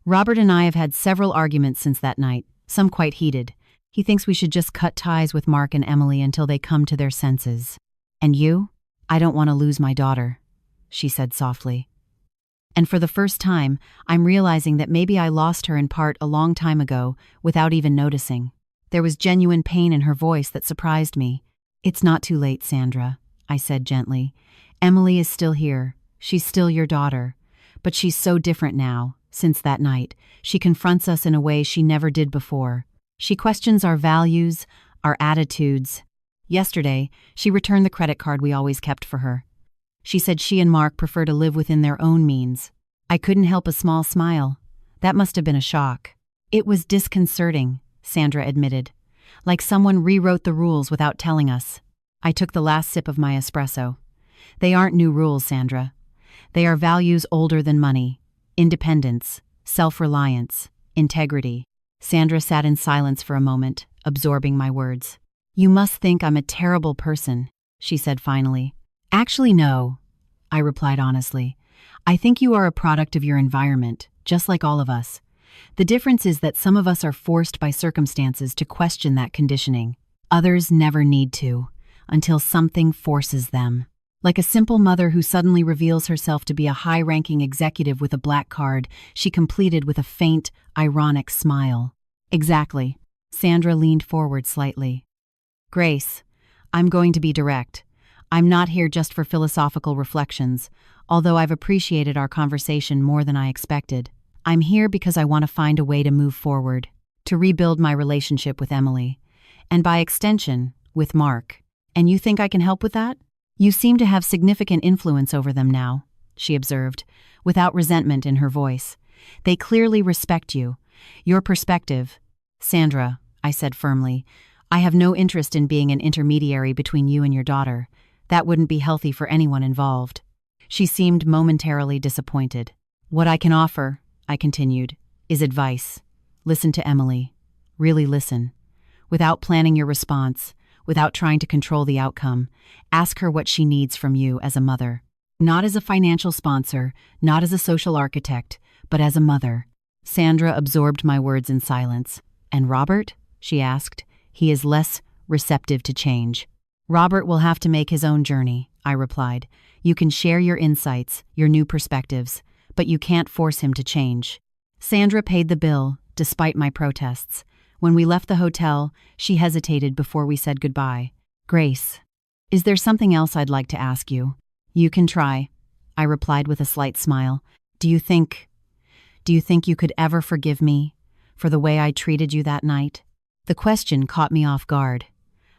Robert and I have had several arguments since that night, some quite heated. He thinks we should just cut ties with Mark and Emily until they come to their senses. And you? I don't want to lose my daughter, she said softly. And for the first time, I'm realizing that maybe I lost her in part a long time ago without even noticing. There was genuine pain in her voice that surprised me. It's not too late, Sandra, I said gently. Emily is still here. She's still your daughter. But she's so different now, since that night. She confronts us in a way she never did before. She questions our values, our attitudes. Yesterday, she returned the credit card we always kept for her. She said she and Mark prefer to live within their own means. I couldn't help a small smile. That must have been a shock. It was disconcerting, Sandra admitted. Like someone rewrote the rules without telling us. I took the last sip of my espresso. They aren't new rules, Sandra. They are values older than money. Independence, self-reliance, integrity. Sandra sat in silence for a moment, absorbing my words. You must think I'm a terrible person, she said finally. Actually, no, I replied honestly. I think you are a product of your environment, just like all of us. The difference is that some of us are forced by circumstances to question that conditioning. Others never need to, until something forces them. Like a simple mother who suddenly reveals herself to be a high-ranking executive with a black card, she completed with a faint, ironic smile. Exactly. Sandra leaned forward slightly. Grace, I'm going to be direct. I'm not here just for philosophical reflections, although I've appreciated our conversation more than I expected. I'm here because I want to find a way to move forward, to rebuild my relationship with Emily, and by extension, with Mark. And you think I can help with that? You seem to have significant influence over them now, she observed, without resentment in her voice. They clearly respect you. Your perspective. Sandra, I said firmly, I have no interest in being an intermediary between you and your daughter. That wouldn't be healthy for anyone involved. She seemed momentarily disappointed. What I can offer, I continued, is advice. Listen to Emily. Really listen. Without planning your response, without trying to control the outcome, ask her what she needs from you as a mother. Not as a financial sponsor, not as a social architect, but as a mother. Sandra absorbed my words in silence. And Robert? She asked. He is less receptive to change. Robert will have to make his own journey, I replied. You can share your insights, your new perspectives, but you can't force him to change. Sandra paid the bill, despite my protests. When we left the hotel, she hesitated before we said goodbye. Grace, is there something else I'd like to ask you? You can try, I replied with a slight smile. Do you think you could ever forgive me for the way I treated you that night? The question caught me off guard.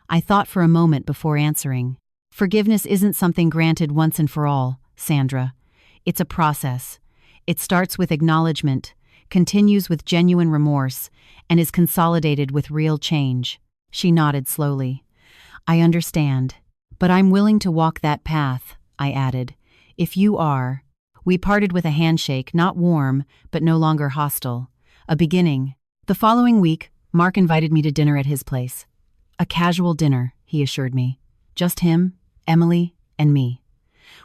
I thought for a moment before answering. Forgiveness isn't something granted once and for all, Sandra. It's a process. It starts with acknowledgement, continues with genuine remorse, and is consolidated with real change. She nodded slowly. I understand. But I'm willing to walk that path, I added. If you are. We parted with a handshake, not warm, but no longer hostile. A beginning. The following week, Mark invited me to dinner at his place. A casual dinner, he assured me. Just him, Emily, and me.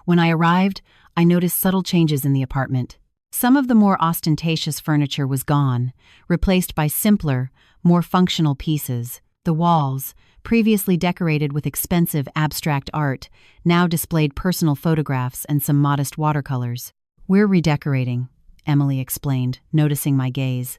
When I arrived, I noticed subtle changes in the apartment. Some of the more ostentatious furniture was gone, replaced by simpler, more functional pieces. The walls, previously decorated with expensive abstract art, now displayed personal photographs and some modest watercolors. "We're redecorating," Emily explained, noticing my gaze.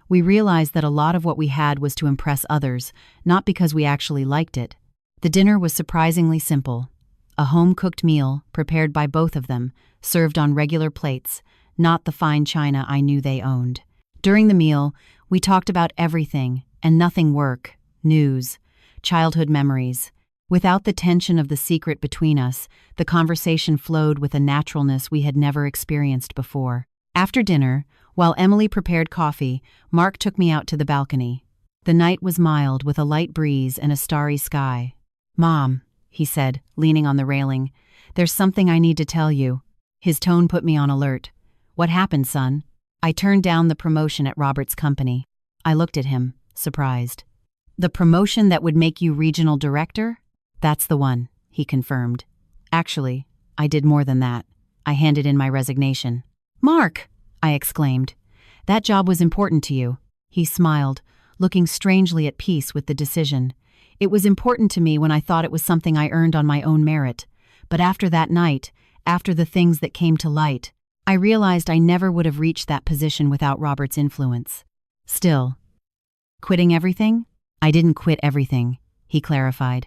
"We realized that a lot of what we had was to impress others, not because we actually liked it." The dinner was surprisingly simple. A home-cooked meal, prepared by both of them, served on regular plates, not the fine china I knew they owned. During the meal, we talked about everything and nothing: work, news, childhood memories. Without the tension of the secret between us, the conversation flowed with a naturalness we had never experienced before. After dinner, while Emily prepared coffee, Mark took me out to the balcony. The night was mild, with a light breeze and a starry sky. "Mom," he said, leaning on the railing, "there's something I need to tell you." His tone put me on alert. "What happened, son?" I turned down the promotion at Robert's company. I looked at him, surprised. "The promotion that would make you regional director?" "That's the one," he confirmed. "Actually, I did more than that. I handed in my resignation." "Mark!" I exclaimed. "That job was important to you." He smiled, looking strangely at peace with the decision. "It was important to me when I thought it was something I earned on my own merit. But after that night, after the things that came to light, I realized I never would have reached that position without Robert's influence." "Still, quitting everything?" "I didn't quit everything," he clarified.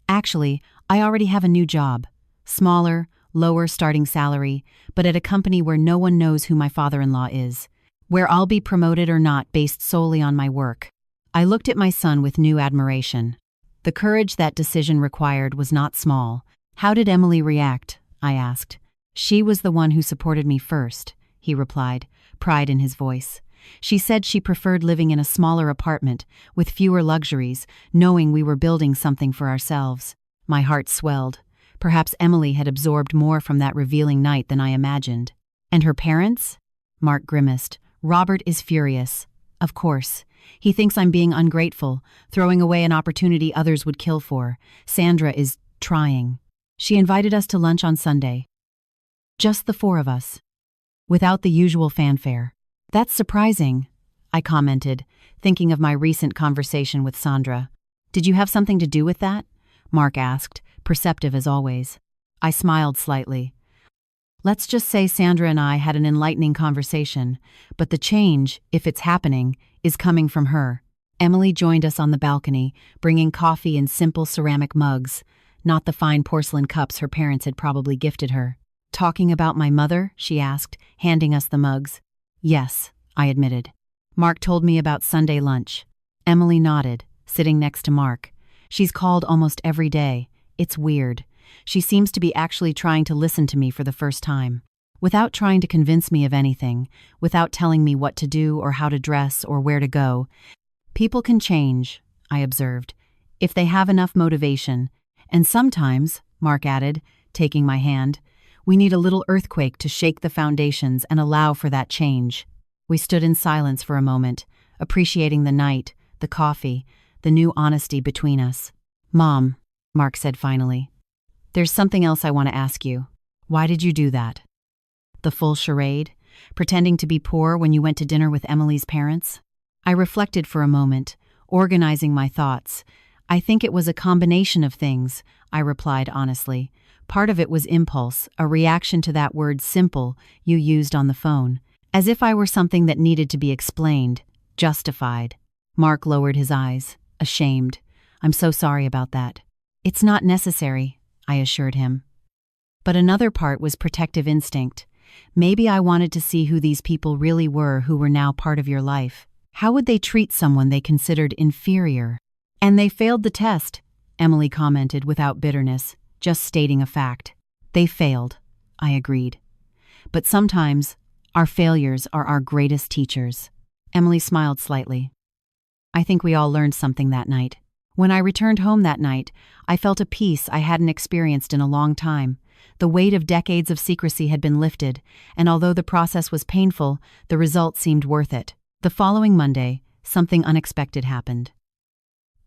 "Actually, I already have a new job. Smaller, lower starting salary, but at a company where no one knows who my father-in-law is. Where I'll be promoted or not based solely on my work." I looked at my son with new admiration. The courage that decision required was not small. "How did Emily react?" I asked. "She was the one who supported me first," he replied, pride in his voice. "She said she preferred living in a smaller apartment, with fewer luxuries, knowing we were building something for ourselves." My heart swelled. Perhaps Emily had absorbed more from that revealing night than I imagined. "And her parents?" Mark grimaced. "Robert is furious. Of course. He thinks I'm being ungrateful, throwing away an opportunity others would kill for. Sandra is trying. She invited us to lunch on Sunday. Just the four of us. Without the usual fanfare." "That's surprising," I commented, thinking of my recent conversation with Sandra. "Did you have something to do with that?" Mark asked, perceptive as always. I smiled slightly. "Let's just say Sandra and I had an enlightening conversation, but the change, if it's happening, is coming from her." Emily joined us on the balcony, bringing coffee in simple ceramic mugs, not the fine porcelain cups her parents had probably gifted her. "Talking about my mother?" she asked, handing us the mugs. "Yes," I admitted. "Mark told me about Sunday lunch." Emily nodded, sitting next to Mark. "She's called almost every day. It's weird. She seems to be actually trying to listen to me for the first time. Without trying to convince me of anything, without telling me what to do or how to dress or where to go. People can change," I observed, "if they have enough motivation. And sometimes," Mark added, taking my hand, "we need a little earthquake to shake the foundations and allow for that change." We stood in silence for a moment, appreciating the night, the coffee, the new honesty between us. "Mom," Mark said finally, "there's something else I want to ask you. Why did you do that? The full charade? Pretending to be poor when you went to dinner with Emily's parents?" I reflected for a moment, organizing my thoughts. "I think it was a combination of things," I replied honestly. "Part of it was impulse, a reaction to that word 'simple' you used on the phone. As if I were something that needed to be explained, justified." Mark lowered his eyes, ashamed. "I'm so sorry about that." "It's not necessary," I assured him. But another part was protective instinct. Maybe I wanted to see who these people really were who were now part of your life. How would they treat someone they considered inferior? "And they failed the test," Emily commented without bitterness, just stating a fact. "They failed," I agreed. "But sometimes, our failures are our greatest teachers." Emily smiled slightly. "I think we all learned something that night." When I returned home that night, I felt a peace I hadn't experienced in a long time. The weight of decades of secrecy had been lifted, and although the process was painful, the result seemed worth it. The following Monday, something unexpected happened.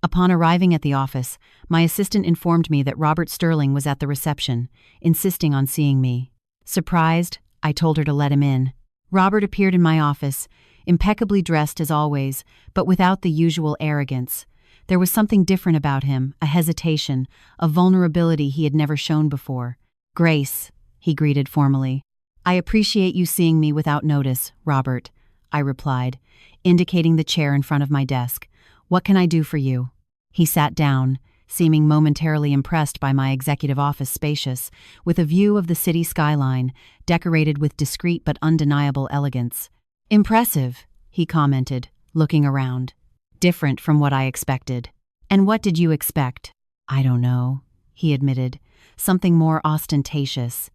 Upon arriving at the office, my assistant informed me that Robert Sterling was at the reception, insisting on seeing me. Surprised, I told her to let him in. Robert appeared in my office, impeccably dressed as always, but without the usual arrogance. There was something different about him, a hesitation, a vulnerability he had never shown before. "Grace," he greeted formally. "I appreciate you seeing me without notice, Robert," I replied, indicating the chair in front of my desk. "What can I do for you?" He sat down, seeming momentarily impressed by my executive office spacious, with a view of the city skyline, decorated with discreet but undeniable elegance. "Impressive," he commented, looking around. "Different from what I expected." "And what did you expect?" "I don't know," he admitted. "Something more ostentatious.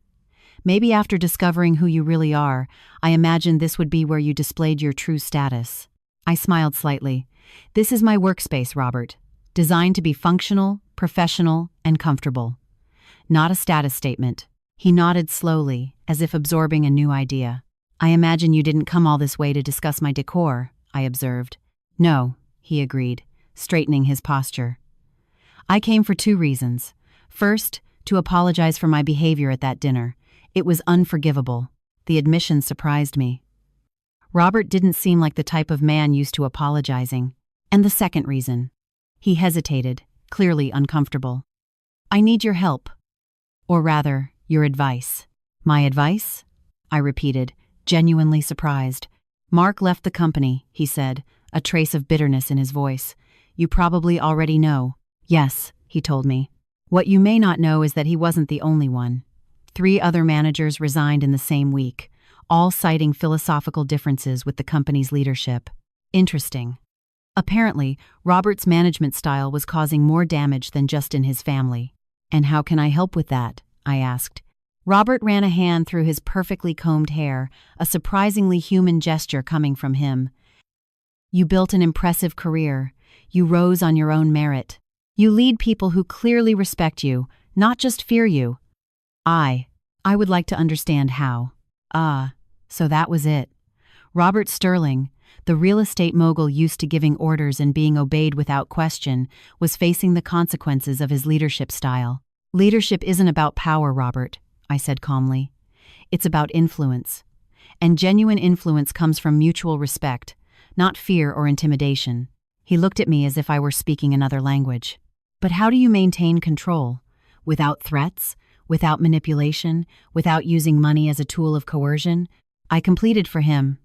Maybe after discovering who you really are, I imagined this would be where you displayed your true status." I smiled slightly. "This is my workspace, Robert. Designed to be functional, professional, and comfortable. Not a status statement." He nodded slowly, as if absorbing a new idea. "I imagine you didn't come all this way to discuss my decor," I observed. "No," he agreed, straightening his posture. "I came for 2 reasons. First, to apologize for my behavior at that dinner. It was unforgivable." The admission surprised me. Robert didn't seem like the type of man used to apologizing. "And the second reason." He hesitated, clearly uncomfortable. "I need your help. Or rather, your advice." "My advice?" I repeated, genuinely surprised. "Mark left the company," he said, a trace of bitterness in his voice. "You probably already know." "Yes," he told me. "What you may not know is that he wasn't the only one. 3 other managers resigned in the same week, all citing philosophical differences with the company's leadership." Interesting. Apparently, Robert's management style was causing more damage than just in his family. "And how can I help with that?" I asked. Robert ran a hand through his perfectly combed hair, a surprisingly human gesture coming from him. "You built an impressive career. You rose on your own merit. You lead people who clearly respect you, not just fear you. I would like to understand how." "Ah, so that was it." Robert Sterling, the real estate mogul used to giving orders and being obeyed without question, was facing the consequences of his leadership style. "Leadership isn't about power, Robert," I said calmly. "It's about influence. And genuine influence comes from mutual respect, not fear or intimidation." He looked at me as if I were speaking another language. "But how do you maintain control? Without threats? Without manipulation? Without using money as a tool of coercion?" I completed for him.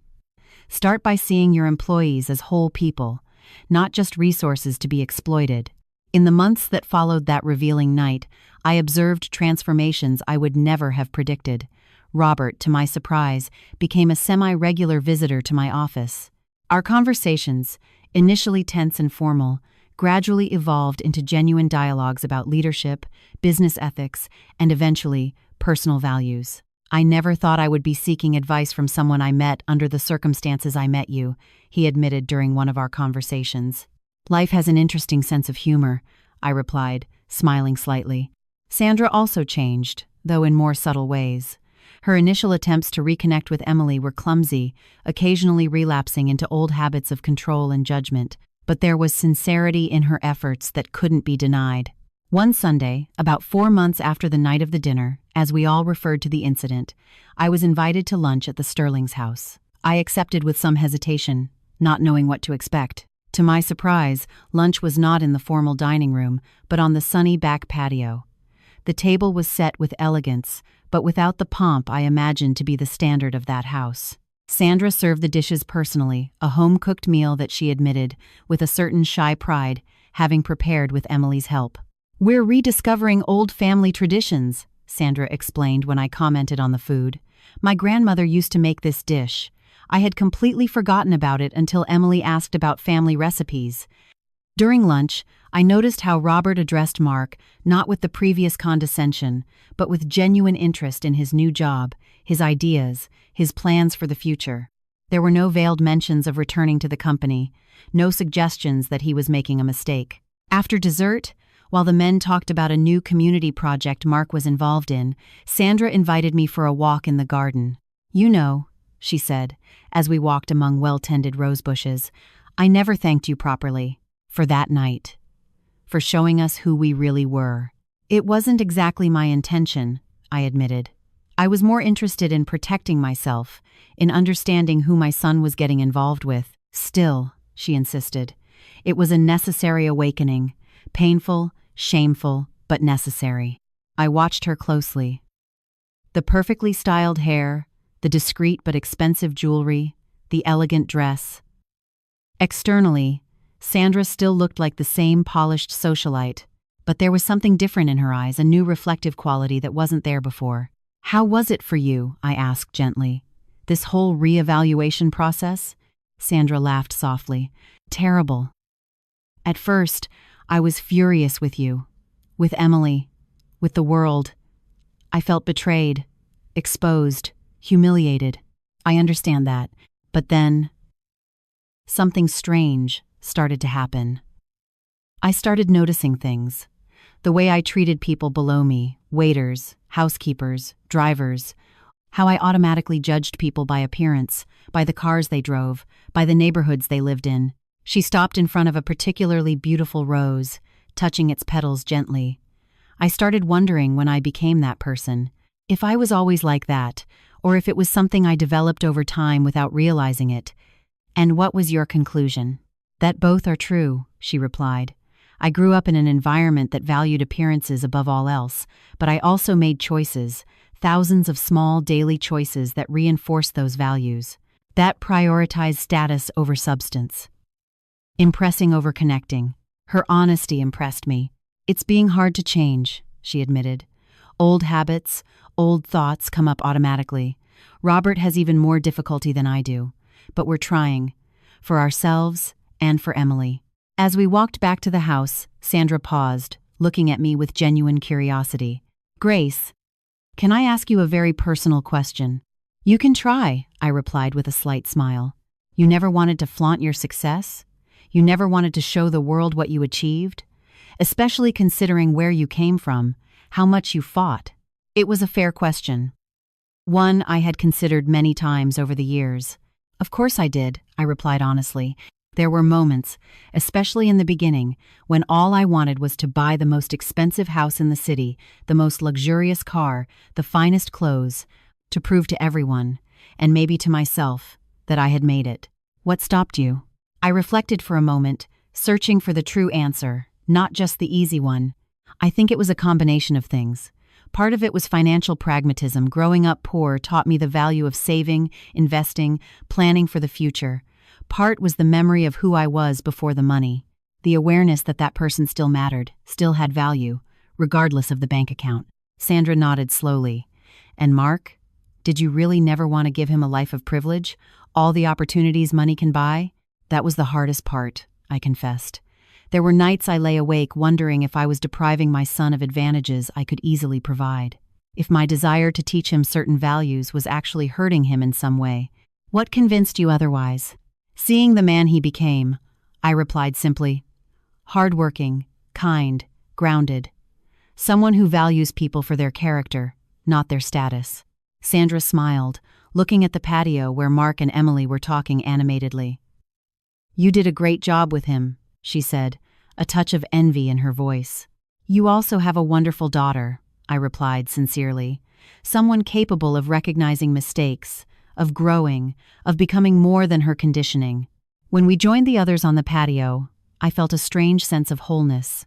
"Start by seeing your employees as whole people, not just resources to be exploited." In the months that followed that revealing night, I observed transformations I would never have predicted. Robert, to my surprise, became a semi-regular visitor to my office. Our conversations, initially tense and formal, gradually evolved into genuine dialogues about leadership, business ethics, and eventually, personal values. "I never thought I would be seeking advice from someone I met under the circumstances I met you," he admitted during one of our conversations. "Life has an interesting sense of humor," I replied, smiling slightly. Sandra also changed, though in more subtle ways. Her initial attempts to reconnect with Emily were clumsy, occasionally relapsing into old habits of control and judgment, but there was sincerity in her efforts that couldn't be denied. One Sunday, about 4 months after the night of the dinner, as we all referred to the incident, I was invited to lunch at the Sterling's house. I accepted with some hesitation, not knowing what to expect. To my surprise, lunch was not in the formal dining room, but on the sunny back patio. The table was set with elegance, but without the pomp I imagined to be the standard of that house. Sandra served the dishes personally, a home-cooked meal that she admitted, with a certain shy pride, having prepared with Emily's help. "We're rediscovering old family traditions," Sandra explained when I commented on the food. "My grandmother used to make this dish. I had completely forgotten about it until Emily asked about family recipes." During lunch, I noticed how Robert addressed Mark, not with the previous condescension, but with genuine interest in his new job, his ideas, his plans for the future. There were no veiled mentions of returning to the company, no suggestions that he was making a mistake. After dessert, while the men talked about a new community project Mark was involved in, Sandra invited me for a walk in the garden. "You know," she said, as we walked among well-tended rose bushes, "I never thanked you properly. For that night. For showing us who we really were." "It wasn't exactly my intention," I admitted. I was more interested in protecting myself, in understanding who my son was getting involved with. Still, she insisted, it was a necessary awakening, painful, shameful, but necessary. I watched her closely. The perfectly styled hair, the discreet but expensive jewelry, the elegant dress. Externally, Sandra still looked like the same polished socialite, but there was something different in her eyes, a new reflective quality that wasn't there before. "How was it for you?" I asked gently. "This whole re-evaluation process?" Sandra laughed softly. "Terrible. At first, I was furious with you, with Emily, with the world. I felt betrayed, exposed, humiliated. I understand that. But then, something strange started to happen. I started noticing things. The way I treated people below me, waiters, housekeepers, drivers, how I automatically judged people by appearance, by the cars they drove, by the neighborhoods they lived in." She stopped in front of a particularly beautiful rose, touching its petals gently. I started wondering when I became that person, if I was always like that, or if it was something I developed over time without realizing it. "And what was your conclusion?" "That both are true," she replied. "I grew up in an environment that valued appearances above all else, but I also made choices, thousands of small daily choices that reinforced those values, that prioritized status over substance. Impressing over connecting." Her honesty impressed me. "It's being hard to change," she admitted. "Old habits, old thoughts come up automatically. Robert has even more difficulty than I do. But we're trying. For ourselves and for Emily." As we walked back to the house, Sandra paused, looking at me with genuine curiosity. "Grace, can I ask you a very personal question?" "You can try," I replied with a slight smile. "You never wanted to flaunt your success? You never wanted to show the world what you achieved? Especially considering where you came from, how much you fought." It was a fair question. One I had considered many times over the years. "Of course I did," I replied honestly. "There were moments, especially in the beginning, when all I wanted was to buy the most expensive house in the city, the most luxurious car, the finest clothes, to prove to everyone, and maybe to myself, that I had made it." "What stopped you?" I reflected for a moment, searching for the true answer, not just the easy one. I think it was a combination of things. Part of it was financial pragmatism. Growing up poor taught me the value of saving, investing, planning for the future. Part was the memory of who I was before the money, the awareness that that person still mattered, still had value, regardless of the bank account. Sandra nodded slowly. "And Mark? Did you really never want to give him a life of privilege? All the opportunities money can buy?" "That was the hardest part," I confessed. "There were nights I lay awake wondering if I was depriving my son of advantages I could easily provide. If my desire to teach him certain values was actually hurting him in some way." "What convinced you otherwise?" "Seeing the man he became," I replied simply. "Hardworking, kind, grounded. Someone who values people for their character, not their status." Sandra smiled, looking at the patio where Mark and Emily were talking animatedly. "You did a great job with him," she said, a touch of envy in her voice. "You also have a wonderful daughter," I replied sincerely. "Someone capable of recognizing mistakes, of growing, of becoming more than her conditioning." When we joined the others on the patio, I felt a strange sense of wholeness.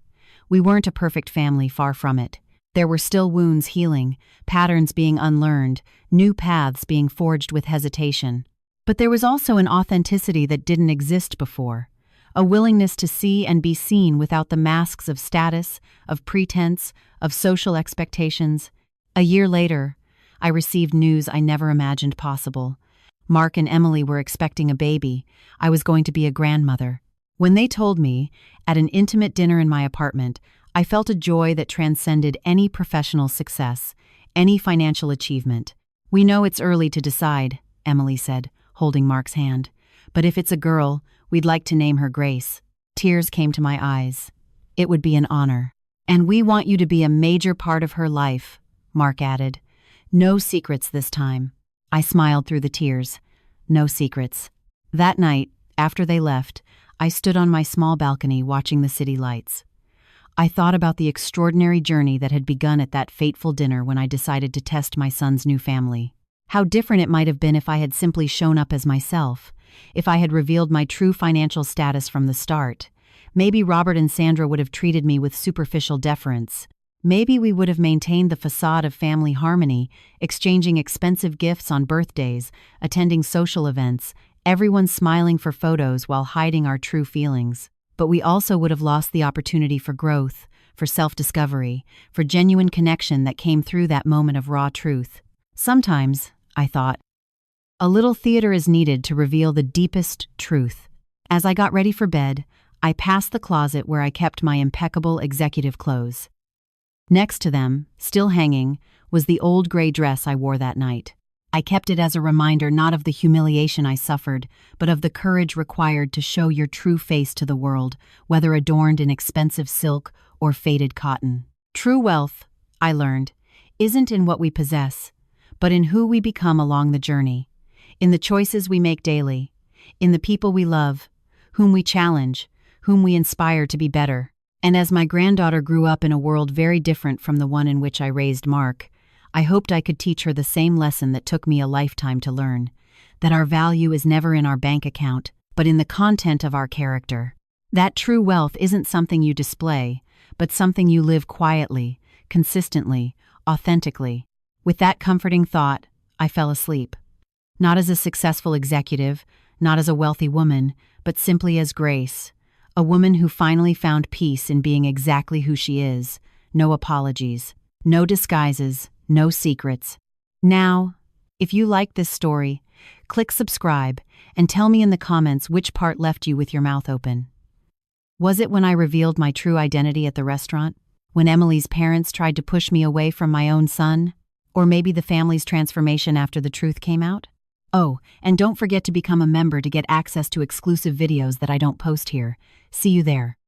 We weren't a perfect family, far from it. There were still wounds healing, patterns being unlearned, new paths being forged with hesitation. But there was also an authenticity that didn't exist before, a willingness to see and be seen without the masks of status, of pretense, of social expectations. A year later, I received news I never imagined possible. Mark and Emily were expecting a baby. I was going to be a grandmother. When they told me, at an intimate dinner in my apartment, I felt a joy that transcended any professional success, any financial achievement. "We know it's early to decide," Emily said, holding Mark's hand. "But if it's a girl, we'd like to name her Grace." Tears came to my eyes. "It would be an honor. And we want you to be a major part of her life," Mark added. "No secrets this time." I smiled through the tears. No secrets. That night, after they left, I stood on my small balcony watching the city lights. I thought about the extraordinary journey that had begun at that fateful dinner when I decided to test my son's new family. How different it might have been if I had simply shown up as myself, if I had revealed my true financial status from the start. Maybe Robert and Sandra would have treated me with superficial deference. Maybe we would have maintained the facade of family harmony, exchanging expensive gifts on birthdays, attending social events, everyone smiling for photos while hiding our true feelings. But we also would have lost the opportunity for growth, for self-discovery, for genuine connection that came through that moment of raw truth. Sometimes, I thought, a little theater is needed to reveal the deepest truth. As I got ready for bed, I passed the closet where I kept my impeccable executive clothes. Next to them, still hanging, was the old gray dress I wore that night. I kept it as a reminder not of the humiliation I suffered, but of the courage required to show your true face to the world, whether adorned in expensive silk or faded cotton. True wealth, I learned, isn't in what we possess, but in who we become along the journey, in the choices we make daily, in the people we love, whom we challenge, whom we inspire to be better. And as my granddaughter grew up in a world very different from the one in which I raised Mark, I hoped I could teach her the same lesson that took me a lifetime to learn, that our value is never in our bank account, but in the content of our character. That true wealth isn't something you display, but something you live quietly, consistently, authentically. With that comforting thought, I fell asleep. Not as a successful executive, not as a wealthy woman, but simply as Grace, a woman who finally found peace in being exactly who she is. No apologies, no disguises, no secrets. Now, if you like this story, click subscribe and tell me in the comments which part left you with your mouth open. Was it when I revealed my true identity at the restaurant? When Emily's parents tried to push me away from my own son? Or maybe the family's transformation after the truth came out? Oh, and don't forget to become a member to get access to exclusive videos that I don't post here. See you there.